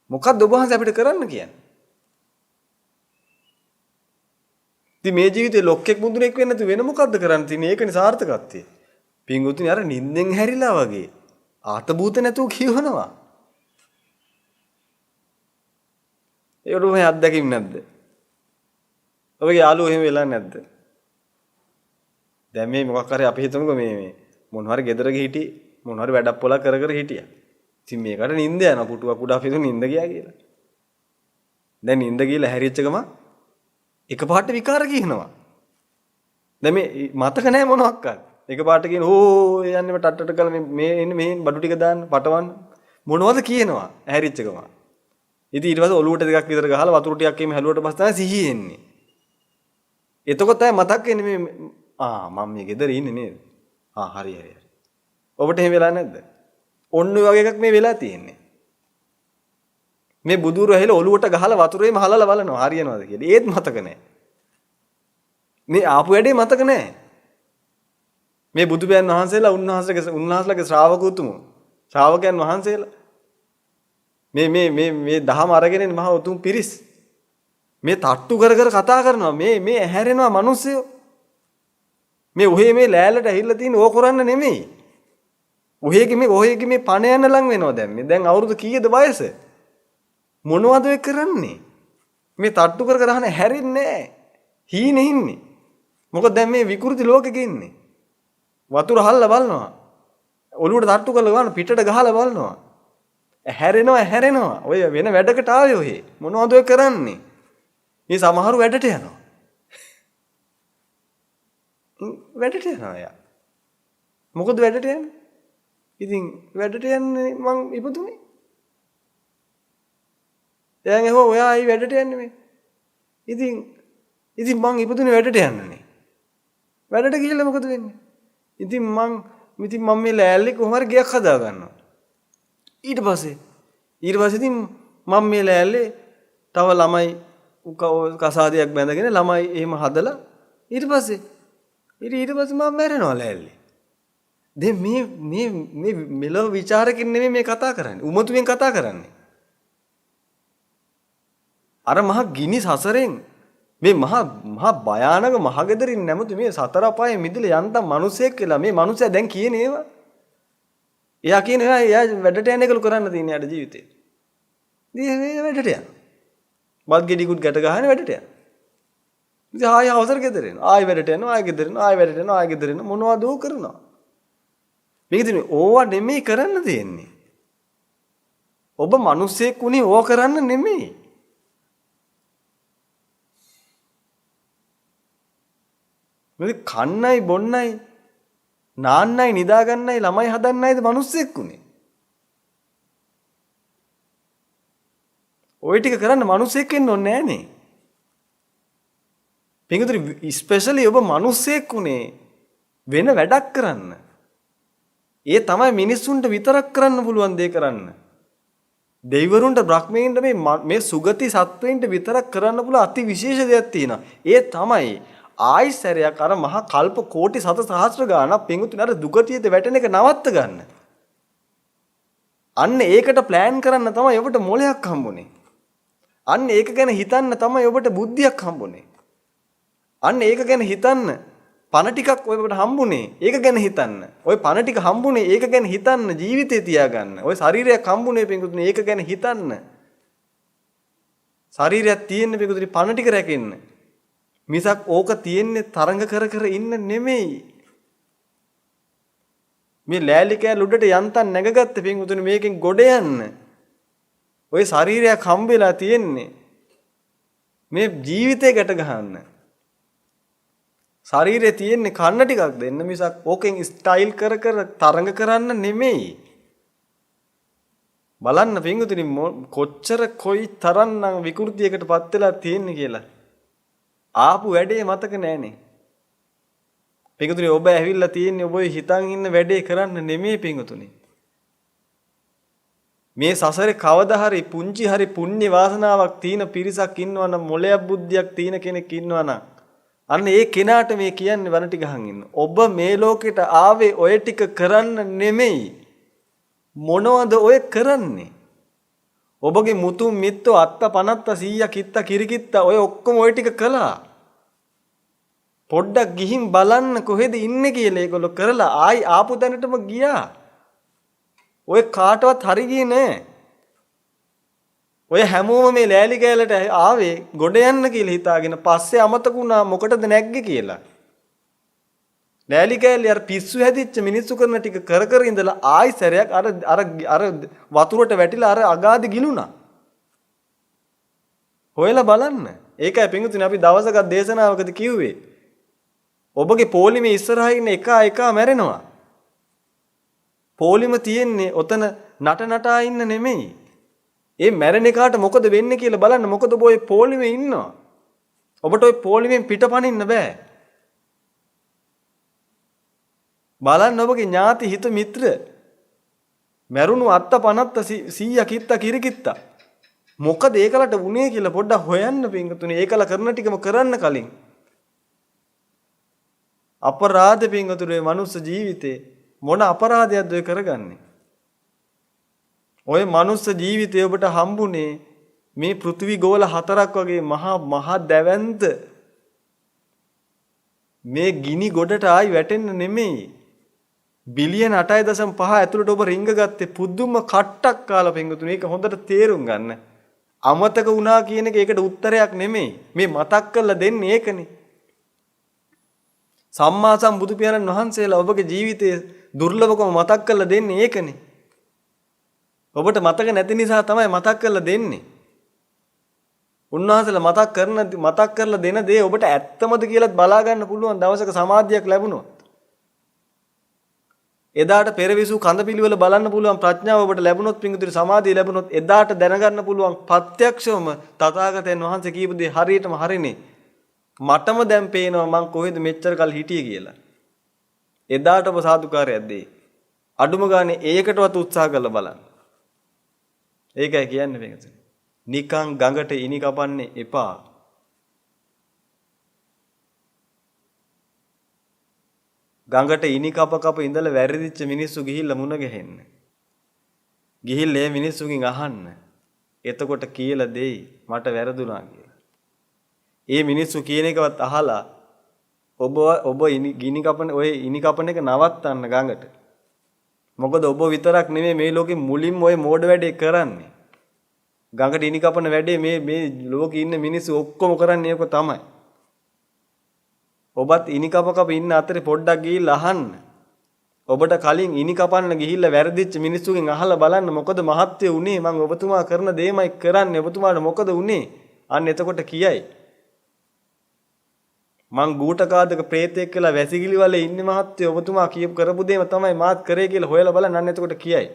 මොකක්ද ඔබ වහන්සේ අපිට කරන්න කියන්නේ? ඉතින් මේ ජීවිතේ ලොක්ෙක් මුදුනෙක් වෙන්නේ නැතුව වෙන මොකක්ද කරන්න තියෙන්නේ? ඒකනේ සාර්ථකත්වය. පින්වතුනි අර නිින්දෙන් හැරිලා වගේ ආතබූත නැතුව කියවනවා. ඒකට ඔබේ අත්දැකීම් නැද්ද? ඔබගේ යාළුවෝ එහෙම වෙලා නැද්ද? දැන් මේ මොකක් හරි අපි හිතමුකෝ මේ මොන හරි ගෙදරක හිටි මොන හරි වැඩක් පොලක් කර හිටියා. ඉතින් මේකට නිින්ද යනවා පුටුවක් උඩ අපි හිතුව නිින්ද ගියා කියලා. දැන් නිින්ද ගිහලා හැරිච්ච ගම එකපාරට විකාර කියනවා. දැන් මේ මතක නැහැ මොනවත්. එකපාරට කියන ඕ යන්නේ ටට්ටට කල මේ එන්නේ මෙහෙන් බඩු ටික දාන්න පටවන්න මොනවද කියනවා හැරිච්ච ගම. ඉතින් ඊට පස්සේ ඔලුවට දෙකක් විතර ගහලා වතුර ටිකක් එimhe හැලුවට පස්සේ තමයි සිහිය එන්නේ. එතකොට තමයි මතක් වෙන්නේ මේ මම මේ ගෙදර ඉන්නේ නේද? හරි. ඔබට එහෙම වෙලා නැද්ද? ඔන්න ඔය වගේ එකක් මේ වෙලා තියෙන්නේ. මේ බුදුරු ඇහිලා ඔලුවට ගහලා වතුරේම හලලා බලනවා හරියනවද කියලා. ඒත් මතක නැහැ. මේ ආපු වැඩේ මතක නැහැ. මේ බුදුපියන් වහන්සේලා උන්වහන්සේලාගේ ශ්‍රාවකයන් වහන්සේලා මේ දහම අරගෙන ඉන්න මහා උතුම් පිරිස් මේ තට්ටු කර කතා කරනවා මේ ඇහැරෙනවා මිනිස්සුયો මේ ඔහේ මේ ලෑල්ලට ඇහිල්ලා තියෙන ඕක කරන්න නෙමෙයි. ඔහේගේ මේ පණ යන ලඟ වෙනවා දැන්. මේ දැන් අවුරුදු කීයද වයස? මොනවද ඔය කරන්නේ? මේ තට්ටු කර කර අහන හැරෙන්නේ නැහැ. හීනේ ඉන්නේ. මොකද දැන් මේ විකෘති ලෝකෙක ඉන්නේ. වතුර හල්ලා බලනවා. ඔලුවට තට්ටු කරලා ගන්න පිටට ගහලා බලනවා. හැරෙනවා. ඔය වෙන වැඩකට ආවේ ඔහේ. මොනවද ඔය කරන්නේ? මේ සමහරු වැඩට යනවා. වැඩට යනවා යා. මොකද වැඩට යන්නේ? ඉතින් වැඩට යන්නේ මං ඉපදුනේ. දැන් එහෙම ඔයා ආයි වැඩට යන්නේ මේ. ඉතින් මං ඉපදුනේ වැඩට යන්නනේ. වැඩට ගිහිල්ලා මොකද වෙන්නේ? ඉතින් මම මේ ලෑල්ලේ කොහොම හරි ගයක් හදා ගන්නවා. ඊට පස්සේ ඉතින් මම මේ ලෑල්ලේ තව ළමයි කසාදයක් බැඳගෙන ළමයි එහෙම හදලා ඊට පස්සේ මම මැරෙනවා ලෑල්ලේ. දැන් මේ මෙලොව ਵਿਚාරකින් නෙමෙයි මේ කතා කරන්නේ. උමතුවෙන් කතා කරන්නේ. අර මහ ගිනි සසරෙන් මේ මහා භයානක මහගෙදරින් නැමතු මේ සතර අපායේ මිදලා යන්තම් මිනිසෙක් කියලා මේ මිනිසයා දැන් කියන්නේ ඒවා. එයා කියනවා එයා වැඩට යන එකලු කරන්න තියෙන යාට ජීවිතේ. ඉතින් මේ වැඩට යන. බත් ගෙඩිකුත් ගැට ගහන වැඩට යන. ඉතින් ආයෙ අවසර ගෙදර එනවා. ආයෙ වැඩට යනවා. ආයෙ ගෙදර එනවා. ආයෙ වැඩට යනවා. ආයෙ ගෙදර එනවා. මොනවද ඕක කරනවා? මේක ඉතින් ඕවා නෙමෙයි කරන්න තියෙන්නේ. ඔබ මිනිස්සෙක් උනේ ඕක කරන්න නෙමෙයි. මේ කන්නයි බොන්නයි නාන්නයි නිදාගන්නයි ළමයි හදන්නයිද මිනිස්සෙක් උනේ. ඔය ටික කරන්න මිනිස්සෙක් වෙන්න ඕනේ නෑනේ. පිටුතුනි ස්පෙෂලි ඔබ මිනිස්සෙක් උනේ වෙන වැඩක් කරන්න. ඒ තමයි මිනිස්සුන්ට විතරක් කරන්න පුළුවන් දේ කරන්න. දෙවිවරුන්ට බ්‍රහ්මීන්ට මේ සුගති සත්වයින්ට විතරක් කරන්න පුළුවන් අති විශේෂ දෙයක් තියෙනවා. ඒ තමයි ආයිසරයක් අර මහා කල්ප කෝටි සත සහස්‍ර ගාණක් පිඟුතුනි අර දුගතියද වැටෙන එක නවත්ත ගන්න. අන්න ඒකට ප්ලෑන් කරන්න තමයි ඔබට මොලයක් හම්බුනේ. අන්න ඒක ගැන හිතන්න තමයි ඔබට බුද්ධියක් හම්බුනේ. අන්න ඒක ගැන හිතන්න පණ ටිකක් ඔබට හම්බුනේ. ඒක ගැන හිතන්න. ওই පණ ටික හම්බුනේ ඒක ගැන හිතන්න ජීවිතේ තියාගන්න. ওই ශරීරයක් හම්බුනේ පිඟුතුනි ඒක ගැන හිතන්න. ශරීරයක් තියෙන්නේ පිඟුතුනි පණ ටික රැකෙන්න. මිසක් ඕක තියෙන්නේ තරඟ කර ඉන්න නෙමෙයි. මේ ලෑලි කෑල්ල උඩට යන්තම් නැගගත්ත පින්වතුනි මේකෙන් ගොඩ යන්න. ওই ශරීරයක් හම්බෙලා තියෙන්නේ මේ ජීවිතේ ගැට ගහන්න. ශරීරේ තියෙන්නේ කන්න ටිකක් දෙන්න මිසක් ඕකෙන් ස්ටයිල් කර තරඟ කරන්න නෙමෙයි. බලන්න පින්වතුනි කොච්චර කොයි තරම්නම් විකෘතියකටපත් වෙලා තියෙන්නේ කියලා. ආපු වැඩේ මතක නෑනේ. පිඟුතුනි ඔබ ඇවිල්ලා තියෙන්නේ ඔබ හිතන් ඉන්න වැඩේ කරන්න නෙමෙයි පිඟුතුනි. මේ සසරේ කවදා හරි පුංචි හරි පුණ්‍ය වාසනාවක් තියෙන පිරිසක් ඉන්නවා නම් මොලයක් බුද්ධියක් තියෙන කෙනෙක් ඉන්නවා නම් අන්න ඒ කෙනාට මේ කියන්නේ වන ටික අහන් ඉන්න. ඔබ මේ ලෝකෙට ආවේ ඔය ටික කරන්න නෙමෙයි. මොනවද ඔය කරන්නේ? ඔබගේ මුතුන් මිත්තෝ අත්ත පනත්ත 100 කිත්ත කිරිකිත්ත ඔය ඔක්කොම ඔය ටික කළා. පොඩ්ඩක් ගිහින් බලන්න කොහෙද ඉන්නේ කියලා ඒගොල්ලෝ කරලා ආයි ආපු තැනටම ගියා. ඔය කාටවත් හරි ගියේ නෑ. ඔය හැමෝම මේ ලෑලි කෑල්ලට ආවේ ගොඩ යන්න කියලා හිතාගෙන පස්සේ අමතක වුණා මොකටද නැග්ගේ කියලා. ලෑලි කෑල්ලේ අර පිස්සු හැදිච්ච මිනිස්සු කරන ටික කර ඉඳලා ආයි සැරයක් අර වතුරට වැටිලා අර අගාධ ගිලුණා. හොයලා බලන්න. ඒකයි පින්වතුනි අපි දවසක දේශනාවකදී කිව්වේ. ඔබගේ පොලිමේ ඉස්සරහා ඉන්න එක මැරෙනවා. පොලිම තියෙන්නේ ඔතන නටනටා ඉන්න නෙමෙයි. ඒ මැරෙන එකාට මොකද වෙන්නේ කියලා බලන්න. මොකද ඔබ ওই පොලිමේ ඉන්නවා. ඔබට ওই පොලිමෙන් පිටපනින්න බෑ. බලන්න ඔබගේ ඥාති හිත මිත්‍ර මරුණු අත්ත පනත්ත 100 කිත්ත කිරිකිත්ත මොකද ඒකලට වුනේ කියලා පොඩ්ඩක් හොයන්න පින්වතුනි. ඒකල කරන ටිකම කරන්න කලින් අපරාධ පින්වතුනි මනුස්ස ජීවිතේ මොන අපරාධයක්ද ඔය කරගන්නේ? ඔය මනුස්ස ජීවිතේ ඔබට හම්බුනේ මේ පෘථිවි ගෝල 4ක් වගේ මහා දැවැන්ත මේ ගිනි ගොඩට ආයි වැටෙන්න නෙමෙයි. බිලියන 8.5 ඇතුළට ඔබ රිංග ගත්තේ පුදුම කට්ටක් කාලා පිංගුතුනි. ඒක හොඳට තේරුම් ගන්න. අමතක වුණා කියන එක ඒකට උත්තරයක් නෙමෙයි. මේ මතක් කරලා දෙන්නේ ඒකනේ. සම්මා සම්බුදු පියාණන් වහන්සේලා ඔබගේ ජීවිතයේ දුර්ලභකම මතක් කරලා දෙන්නේ ඒකනේ. ඔබට මතක නැති නිසා තමයි මතක් කරලා දෙන්නේ. උන්වහන්සේලා මතක් කරලා දෙන දේ ඔබට ඇත්තමද කියලාත් බලා ගන්න පුළුවන් දවසක සමාධියක් ලැබුණොත්. එදාට පෙරවිසු කඳපිලිවල බලන්න පුළුවන් ප්‍රඥාව ඔබට ලැබුණොත් පිංගුතුනි සමාධිය ලැබුණොත් එදාට දැනගන්න පුළුවන් ප්‍රත්‍යක්ෂවම තථාගතයන් වහන්සේ කියපු දේ හරියටම හරිනේ. මටම දැන් පේනවා මං කොහෙද මෙච්චර කල් හිටියේ කියලා. එදාට ඔබ සාදුකාරයක් දෙයි. අඩුම ගානේ ඒකටවත් උත්සාහ කරලා බලන්න. ඒකයි කියන්නේ පිංගුතුනි. නිකං ගඟට ඉනි කපන්නේ එපා. ගඟට ඉනි කප ඉඳලා වැරදිච්ච මිනිස්සු ගිහිල්ලා මුණ ගැහෙන්න. ගිහිල්ලා මේ මිනිස්සුගෙන් අහන්න. එතකොට කියලා දෙයි මට වැරදුනා කියලා. ඒ මිනිස්සු කියන එකවත් අහලා ඔබ ඉනි කපන එක නවත්තන්න ගඟට. මොකද ඔබ විතරක් නෙමෙයි මේ ලෝකෙ මුලින්ම ওই මෝඩ වැඩේ කරන්නේ. ගඟට ඉනි කපන වැඩේ මේ ලෝකෙ ඉන්න මිනිස්සු ඔක්කොම කරන්නේ ඒක තමයි. ඔබත් ඉනි කප ඉන්න අතරේ පොඩ්ඩක් ගිහිල්ලා අහන්න. ඔබට කලින් ඉනි කපන්න ගිහිල්ලා වැරදිච්ච මිනිස්සුගෙන් අහලා බලන්න මොකද මහත්ය උනේ මම ඔබතුමා කරන දේමයි කරන්නේ ඔබතුමාට මොකද උනේ? අන්න එතකොට කියයි. මං ගූඨකාදක ප්‍රේතෙක් කියලා වැසිකිලි වලේ ඉන්නේ මහත්ය ඔබතුමා කියපු කරපු දේම තමයි මාත් කරේ කියලා හොයලා බලන්න අන්න එතකොට කියයි.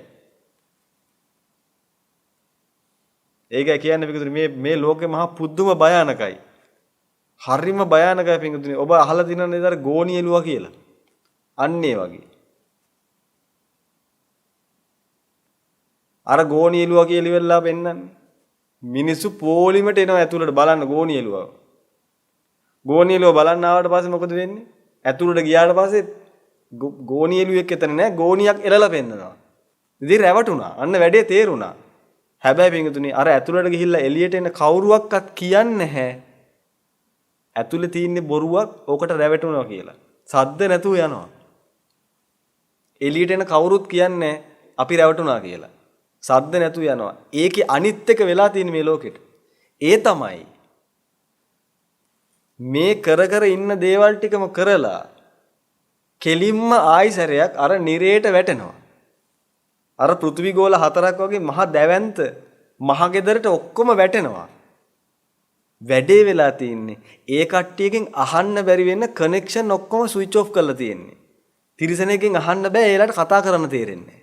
ඒකයි කියන්නේ පිටුතුනි මේ ලෝකේ මහා පුදුම භයානකයි. හරිම භයානකයි පිටුතුනි. ඔබ අහලා දිනන නේද අර ගෝණියෙලුවා කියලා. අන්න ඒ වගේ. අර ගෝණියෙලුවා කියලා ඉවරලා පෙන්නන්නේ. මිනිස්සු පොලිමට එනවා ඇතුළට බලන්න ගෝණියෙලුවා. ගෝණියෙලුව බලන්න ආවට පස්සේ මොකද වෙන්නේ? ඇතුළට ගියාට පස්සේ ගෝණියෙලුවෙක් එතන නෑ ගෝණියක් එලලා පෙන්නනවා. ඉතින් රැවටුණා. අන්න වැඩේ තේරුණා. හැබැයි පිටුතුනි අර ඇතුළට ගිහිල්ලා එළියට එන කවුරුවක්වත් කියන්නේ නැහැ. ඇතුළේ තියෙන්නේ බොරුවක් ඕකට රැවටුණා කියලා. සද්ද නැතුව යනවා. එළියට එන කවුරුත් කියන්නේ අපි රැවටුණා කියලා. සද්ද නැතුව යනවා. ඒකේ අනිත් එක වෙලා තියෙන මේ ලෝකෙට. ඒ තමයි මේ කර ඉන්න දේවල් ටිකම කරලා කෙලින්ම ආයිසරයක් අර නිරේට වැටෙනවා. අර පෘථිවි ගෝල 4ක් වගේ මහ දැවැන්ත මහ ගෙදරට ඔක්කොම වැටෙනවා. වැඩේ වෙලා තියෙන්නේ ඒ කට්ටියකින් අහන්න බැරි වෙන්න කනෙක්ෂන් ඔක්කොම ස්විච් ඔෆ් කරලා තියෙන්නේ. තිරිසනෙක්ගෙන් අහන්න බෑ ඒලට කතා කරන්න තේරෙන්නේ.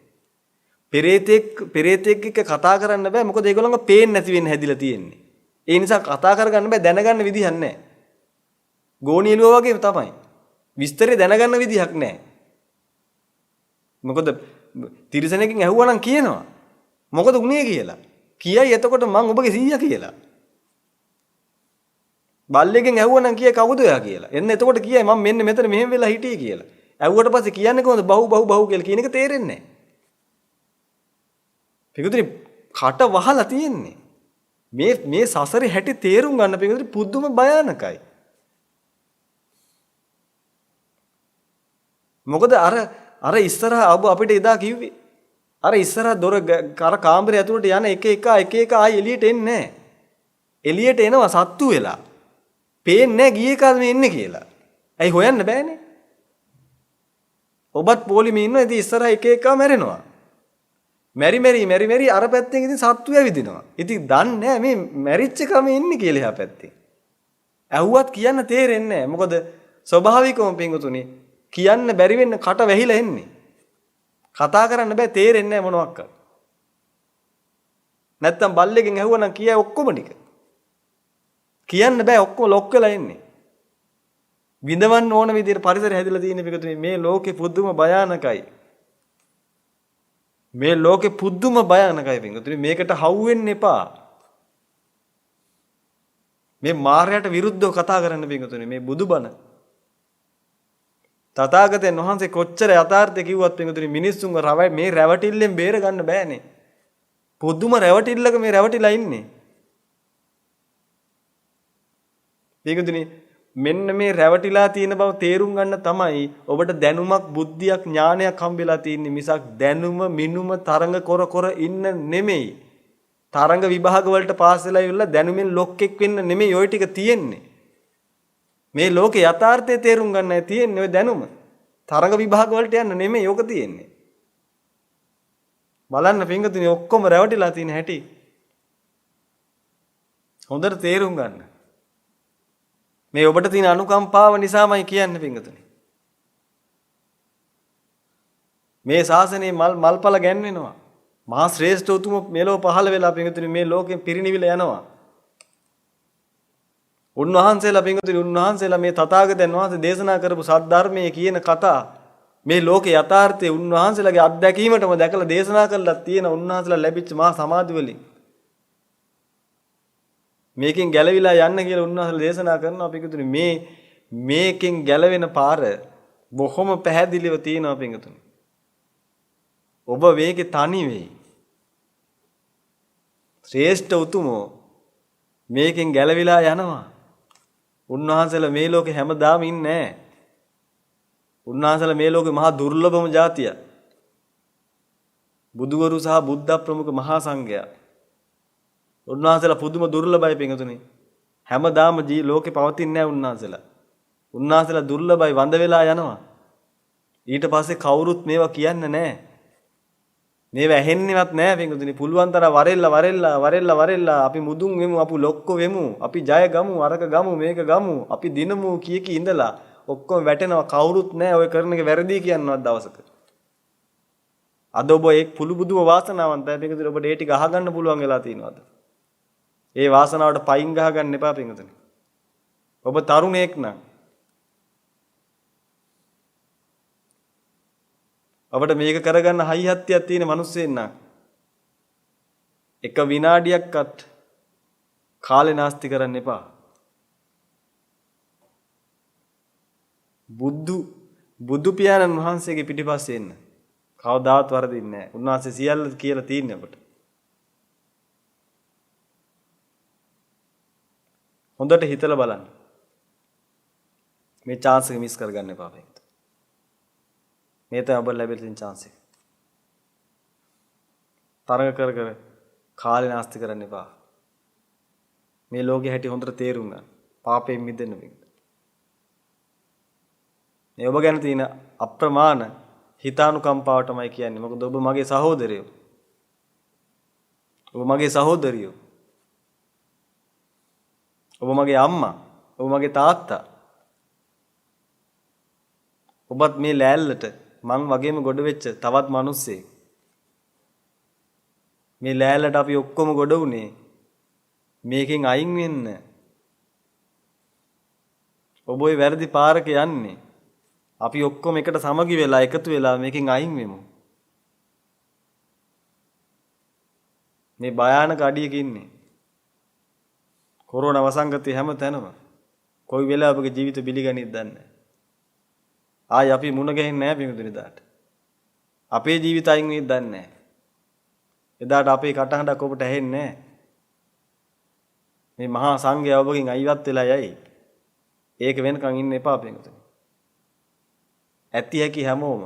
පෙරේතෙක් එක්ක කතා කරන්න බෑ මොකද ඒගොල්ලන්ව පේන්නේ නැති වෙන්න හැදිලා තියෙන්නේ. ඒ නිසා කතා කරගන්න බෑ දැනගන්න විදිහක් නැහැ. ගෝණියෙලුවා වගේම තමයි. විස්තරේ දැනගන්න විදිහක් නැහැ. මොකද තිරිසනෙක්ගෙන් ඇහුවා නම් කියනවා. මොකද උනේ කියලා. කියයි එතකොට මං ඔබගේ සීයා කියලා. බල්ලෙක්ගෙන් ඇහුවා නම් කියයි කවුද ඔයා කියලා. එන්න එතකොට කියයි මම මෙන්න මෙතන මෙහෙම වෙලා හිටියේ කියලා. ඇහුවට පස්සේ කියන්නේ කොහොමද බහු කියලා කියන එක තේරෙන්නේ නැහැ. පිටුතුනි කට වහලා තියෙන්නේ. මේ සසරේ හැටි තේරුම් ගන්න පිටුතුනි පුදුම භයානකයි. මොකද අර ඉස්සරහා ඔබ අපිට එදා කිව්වේ අර ඉස්සරහා දොර කර කාමරය ඇතුළට යන එක ආයි එළියට එන්නේ නැහැ. එළියට එනවා සත්තු වෙලා. පේන්නේ නැහැ ගියේ කාද මේ එන්නේ කියලා. ඇයි හොයන්න බෑනේ. ඔබත් පොලිමේ ඉන්නවා ඉතින් ඉස්සරහා එක මැරෙනවා. මෙරි අර පැත්තෙන් ඉතින් සත්තු ඇවිදිනවා. ඉතින් දන්නේ නැහැ මේ මැරිච්ච කම ඉන්නේ කියලා එහා පැත්තේ. ඇහුවත් කියන්න තේරෙන්නේ නැහැ. මොකද ස්වභාවිකවම පිංගුතුනි කියන්න බැරි වෙන්න කට වැහිලා එන්නේ. කතා කරන්න බෑ තේරෙන්නේ නැහැ මොනවක්. නැත්තම් බල්ලෙක්ගෙන් ඇහුවනම් කියයි ඔක්කොම ටික. කියන්න බෑ ඔක්කොම ලොක් වෙලා එන්නේ. විඳවන්න ඕන විදිහට පරිසරය හැදිලා තියෙන පිටුතුනේ මේ ලෝකේ පුදුම භයානකයි. මේ ලෝකේ පුදුම භයානකයි පිටුතුනේ මේකට හවු වෙන්න එපා. මේ මායයට විරුද්ධව කතා කරන්න පිටුතුනේ මේ බුදුබණ තථාගතයන් වහන්සේ කොච්චර යථාර්ථය කිව්වත් පිටුතුනි මිනිස්සුන්ව මේ රැවටිල්ලෙන් බේර ගන්න බෑනේ. පුදුම රැවටිල්ලක මේ රැවටිලා ඉන්නේ. පිටුතුනි මෙන්න මේ රැවටිලා තියෙන බව තේරුම් ගන්න තමයි ඔබට දැනුමක් බුද්ධියක් ඥානයක් හම්බෙලා තියෙන්නේ මිසක් දැනුම මිනුම තරඟ කර කර ඉන්න නෙමෙයි. තරඟ විභාග වලට පාස් වෙලා ඉවරලා දැනුමින් ලොක්ෙක් වෙන්න නෙමෙයි ওই ටික තියෙන්නේ. මේ ලෝකේ යථාර්ථය තේරුම් ගන්නයි තියෙන්නේ ඔය දැනුම. තරඟ විභාග වලට යන්න නෙමෙයි ඕක තියෙන්නේ. බලන්න පින්ගතුනි ඔක්කොම රැවටිලා තියෙන හැටි. හොඳට තේරුම් ගන්න. මේ ඔබට තියෙන අනුකම්පාව නිසාමයි කියන්නේ පින්ගතුනි. මේ ශාසනයේ මල්පල ගැන්වෙනවා. මහා ශ්‍රේෂ්ඨ උතුම මෙලෝ පහළ වෙලා පින්ගතුනි මේ ලෝකෙන් පිරිනිවිල යනවා. උන්වහන්සේලා මේ තථාගතයන් වහන්සේ දේශනා කරපු සද්ධර්මයේ කියන කතා මේ ලෝකේ යථාර්ථයේ උන්වහන්සේලාගේ අත්දැකීමටම දැකලා දේශනා කළා තියෙන උන්වහන්සේලා ලැබිච්ච මහා සමාධි වලින් මේකෙන් ගැලවිලා යන්න කියලා උන්වහන්සේලා දේශනා කරනවා පිටුතුනි මේකෙන් ගැලවෙන පාර බොහොම පැහැදිලිව තියෙනවා පිටුතුනි. ඔබ මේකේ තනි වෙයි. ශ්‍රේෂ්ඨ උතුමෝ මේකෙන් ගැලවිලා යනවා. උන්වහන්සේලා මේ ලෝකේ හැමදාම ඉන්නේ නැහැ. උන්වහන්සේලා මේ ලෝකේ මහා දුර්ලභම જાතිය. බුදුවරු සහ බුද්ධ ප්‍රමුඛ මහා සංඝයා. උන්වහන්සේලා පුදුම දුර්ලභයි පින්තුනි. හැමදාම ලෝකේ පවතින්නේ නැහැ උන්වහන්සේලා. උන්වහන්සේලා දුර්ලභයි වඳ වෙලා යනවා. ඊට පස්සේ කවුරුත් මේවා කියන්නේ නැහැ. මේවා ඇහෙන්නේවත් නැහැ පින්තුනි. පුළුවන් තරම් වරෙල්ලා අපි මුදුන් වෙමු, අපි ලොක්කො වෙමු, අපි ජය ගමු, අරක ගමු, මේක ගමු, අපි දිනමු කී ඉඳලා ඔක්කොම වැටෙනවා. කවුරුත් නැහැ ඔය කරන එක වැරදි කියනවත් දවසක. අද ඔබ එක් පුළු බුදුම වාසනාවන්තයි පින්තුනි. ඔබට ඒ ටික අහගන්න පුළුවන් වෙලා තියෙනවද? ඒ වාසනාවට පයින් ගහ ගන්න එපා පින්තුනි. ඔබ තරුණයෙක් නම් ඔබට මේක කරගන්න හයි හත්තියක් තියෙන මිනිස්සෙක් නම් එක විනාඩියක්වත් කාලේ නාස්ති කරන්න එපා. බුදු පියාණන් වහන්සේගේ පිටිපස්සේ එන්න. කවදාවත් වරදින්නේ නැහැ. උන්වහන්සේ සියල්ල කියලා තියෙන්නේ ඔබට. හොඳට හිතලා බලන්න. මේ chance එක මිස් කරගන්න එපා මේක. මේ තමයි ඔබ ලැබෙන තියෙන chance එක. තරඟ කර කාලේ නාස්ති කරන්න එපා. මේ ලෝකෙ හැටි හොඳට තේරුම් ගන්න. පාපයෙන් මිදෙන්න මේක. මේ ඔබ ගැන තියෙන අප්‍රමාණ හිතානුකම්පාව තමයි කියන්නේ. මොකද ඔබ මගේ සහෝදරයෝ. ඔබ මගේ සහෝදරියෝ. ඔබ මගේ අම්මා, ඔබ මගේ තාත්තා. ඔබත් මේ ලෑල්ලට මං වගේම ගොඩ වෙච්ච තවත් මිනිස්සෙක්. මේ ලෑල්ලට අපි ඔක්කොම ගොඩ වුණේ මේකෙන් අයින් වෙන්න. ඔබ ওই වැරදි පාරක යන්නේ. අපි ඔක්කොම එකට සමගි වෙලා එකතු වෙලා මේකෙන් අයින් වෙමු. මේ භයානක අඩියක ඉන්නේ. කොරෝනා වසංගතය හැම තැනම. කොයි වෙලාවක ජීවිත බිලිගනිද්ද දන්නේ නැහැ. ආයි අපි මුණ ගැහෙන්නේ නැහැ පිටුදින දාට. අපේ ජීවිත අයින් වෙයිද දන්නේ නැහැ. එදාට අපේ කටහඬක් ඔබට ඇහෙන්නේ නැහැ. මේ මහා සංඝයා ඔබගෙන් අයිවත් වෙලා යයි. ඒක වෙනකන් ඉන්න එපා පිටුදින. ඇති හැකි හැමෝම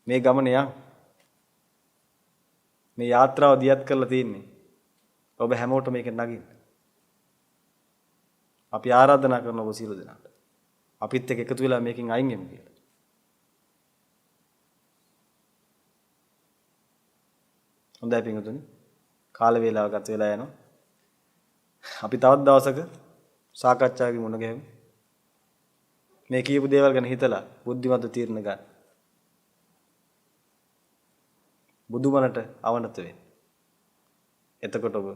මේ ගමන යන්. මේ යාත්‍රාව දියත් කරලා තින්නේ. ඔබ හැමෝටම මේක නගින්න. අපි ආරාධනා කරන ඔබ සියලු දෙනාට. අපිත් එක්ක එකතු වෙලා මේකෙන් අයින් වෙමු කියලා. හොඳයි පින්වතුනි. කාල වේලාව ගත වෙලා යනවා. අපි තවත් දවසක සාකච්ඡාවකින් මුණ ගැහෙමු. මේ කියපු දේවල් ගැන හිතලා බුද්ධිමත් තීරණ ගන්න. බුදුමනට අවනත වෙන්න. එතකොට ඔබ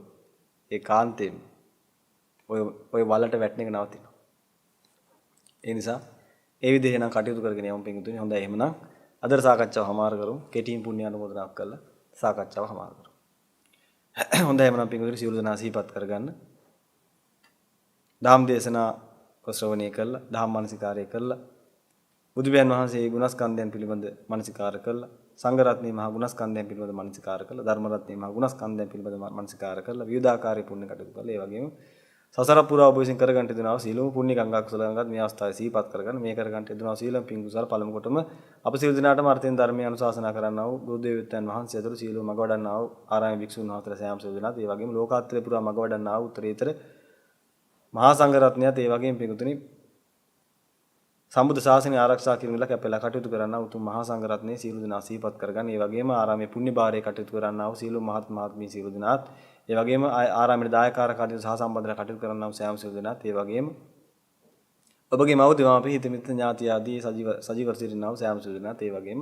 ඒ කාන්තේම ඔය වලට වැටෙන එක නවතිනවා. ඒ නිසා ඒ විදිහේ නම් කටයුතු කරගෙන යමු පින්තුනි. හොඳයි එහෙමනම් අද සාකච්ඡාව හමාර කරමු. කෙටියෙන් පුණ්‍ය අනුමෝදනාවක් කරලා සාකච්ඡාව හමාර කරමු. හොඳයි එහෙමනම් පින්තුනි සියලු දෙනා සිහිපත් කරගන්න. ධම්ම දේශනා ශ්‍රවණය කළා, ධම්ම මානසිකාරය කළා. බුදුබයන් වහන්සේගේ ගුණස්කන්ධයන් පිළිබඳ මානසිකාර කළා. සංඝ රත්නයේ මහා ගුණස්කන්ධයන් පිළිබඳ මානසිකාර කළා. ධර්ම රත්නයේ මහා ගුණස්කන්ධයන් පිළිබඳ මානසිකාර කළා. විවිධාකාරී පුණ්‍ය කටයුතු කළා. ඒ වගේම සසර පුරා ඔබ විසින් කරගන්න යුතුනවා සීලම පුණ්‍ය ගංගා කුසල ගංගාත් මේ අවස්ථාවේ සිහිපත් කරගන්න මේ කරගන්න යුතුනවා සීලම පිං කුසල පළමු කොටම අප සියලු දෙනාටම අර්ථයෙන් ධර්මයේ අනුශාසනා කරන්නා වූ බුදු දේවයන් වහන්සේ ඇතුළු සීලම මඟ වඩන්නා වූ ආරාම භික්ෂුන් වහන්සේලා සෑම සියලු දෙනාත් ඒ වගේම ලෝකාත්‍රේ පුරා මඟ වඩන්නා වූ උත්තරීතර මහා සංඝ රත්නයත් ඒ වගේම පිඟුතුනි සම්බුද්ධ ශාසනය ආරක්ෂා කිරීමල කැපෙලා කටයුතු කරන්නා උතුම් මහා සංඝ රත්නයේ සීල දිනා සිහිපත් කරගන්න. ඒ වගේම ආරාමයේ පුණ්‍ය භාරයේ කටයුතු කරන්නා වූ සීල මහත් මහත්මී සීල දිනාත් ඒ වගේම ආරාමයේ දායකාර කටයුතු සහ සම්බන්ධව කටයුතු කරන්නා වූ සෑම සීල දිනාත් ඒ වගේම ඔබගේ මව් දෙමාපිය හිත මිත්‍ර ඥාති ආදී සජීව සිටිනා වූ සෑම සීල දිනාත් ඒ වගේම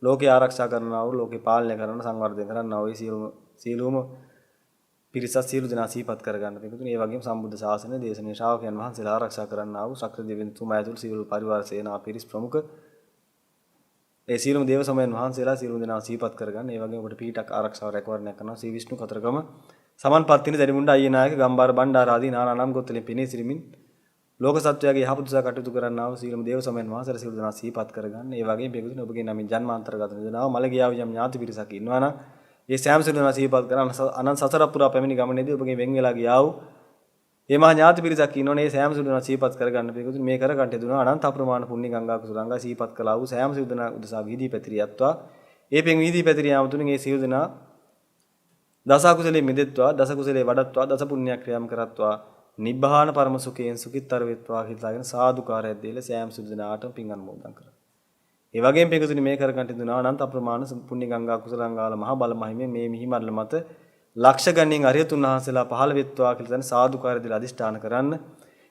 ලෝකේ ආරක්ෂා කරන්නා වූ ලෝකේ පාලනය කරන සංවර්ධනය කරන්නා වූ සීලම පිරිසත් සීල දිනා සිහිපත් කරගන්න. පිටුතුනි ඒ වගේම සම්බුද්ධ ශාසනය දේශනීය ශ්‍රාවකයන් වහන්සේලා ආරක්ෂා කරන්නා වූ ශක්‍ර දෙවියන්තුමා ඇතුළු සියලු පරිවාර සේනා පිරිස් ප්‍රමුඛ ඒ සියලුම දේව සමයන් වහන්සේලා සියලු දෙනා සිහිපත් කරගන්න. ඒ වගේම ඔබට පීඨක් ආරක්ෂාව රැකවරණය කරනවා ශ්‍රී විෂ්ණු කතරගම සමන්පත්තිනි දැරිමුණ්ඩ අයියනායක ගම්බාර බණ්ඩාර ආදී නානා නම් ගොත්වලින් පිනී සිරිමින් ලෝක සත්වයාගේ යහපත උදෙසා කටයුතු කරන්නා වූ සියලුම දේව සමයන් වහන්සේලා සියලු දෙනා සිහිපත් කරගන්න. ඒ වගේම පිටුතුනි ඔබගේ නමින් ජන්මාන්තරගත නිදනාව මළගිය ආව යම් ඥාති පිරිසක් ඉන්නවා නම් ඒ සෑම සියලු දෙනා සිහිපත් කරන අනන්ත සසර පුරා පැමිණි ගමනේදී ඔබගේ වෙන් වෙලා ගියා වූ මේ මහා ඥාති පිරිසක් ඉන්නෝනේ සෑම සියලු දෙනා සිහිපත් කරගන්න. පිටුතුනි මේ කරගන්න යදුනා අනන්ත අප්‍රමාණ පුණ්‍ය ගංගා කුසල ගංගා සිහිපත් කළා වූ සෑම සියලු දෙනා උදෙසා වීදී පැතිරියත්වා ඒ පෙන් වීදී පැතිරියාම තුලින් ඒ සියලු දෙනා දස කුසලයේ මිදෙත්වා දස කුසලයේ වඩත්වා දස පුණ්‍ය ක්‍රියාම් කරත්වා නිබ්බාන පරම සුඛයෙන් සුඛිතර වෙත්වා හිතාගෙන සාදුකාරයක් දීලා සෑම සියලු දෙනාටම පින් අනුමෝදන් කරා. ඒ වගේම පිටුතුනි මේ කරගන්න යදුනා අනන්ත අප්‍රමාණ පුණ්‍ය ගංගා කුසල ගංගාවල මහා බල මහිමේ මේ මිහිමරල මත ලක්ෂ ගණනින් අරියතුන් වහන්සේලා පහළ වෙත්වා කියලා දැන් සාදුකාරය දීලා අදිෂ්ඨාන කරන්න.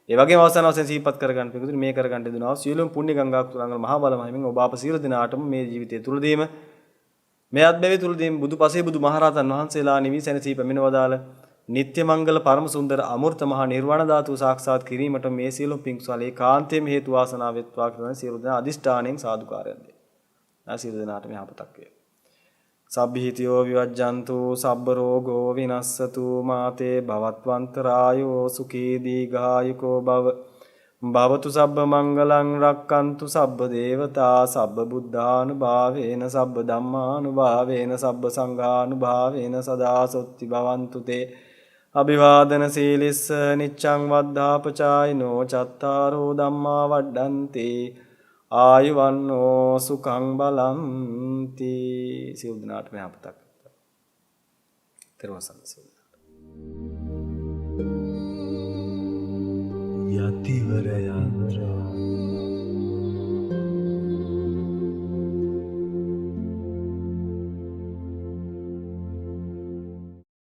ඒ වගේම අවසාන වශයෙන් සිහිපත් කරගන්න පිටුතුනි මේ කරගන්න යදුනා සියලුම පුණ්‍ය ගංගා කුසල ගංගාවල මහා බල මහිමෙන් ඔබ අප සියලු දෙනාටම මේ ජීවිතය තුලදීම මේ අත්බැවි තුලදීම බුදු පසේ බුදු මහරහතන් වහන්සේලා නිවි සැනසී පැමිණවදාල නිත්‍ය මංගල පරම සුන්දර අමෘත මහා නිර්වාණ ධාතු සාක්ෂාත් කිරීමට මේ සියලු පිංසලේ කාන්තේම හේතු වාසනා වෙත්වා කියලා සියලු දෙනා අදිෂ්ඨාණයෙන් සාදුකාරයක් දෙයි. සියලු දෙනාට මේ යහපතක් වේ. සබ්බීතියෝ විවජ්ජන්තු සබ්බ රෝගෝ විනස්සතු මාතේ භවත්වන්තරායෝ සුඛී දීඝායුකෝ භව භවතු සබ්බ මංගලං රක්칸තු සබ්බ දේවතා සබ්බ බුද්ධානුභාවේන සබ්බ ධම්මානුභාවේන සබ්බ සංඝානුභාවේන සදා සොත්ති භවන්තු තේ අභිවාදන සීලිස්ස නිච්ඡං වද්ධාපචායිනෝ චත්තාරෝ ධම්මා වඩ්ඩන්ති ආයුවන්නෝ සුඛං බලන්ති. සියලු දෙනාට මේ අපතක්. ත්‍රිවසන සියලු යතිවර යාත්‍රා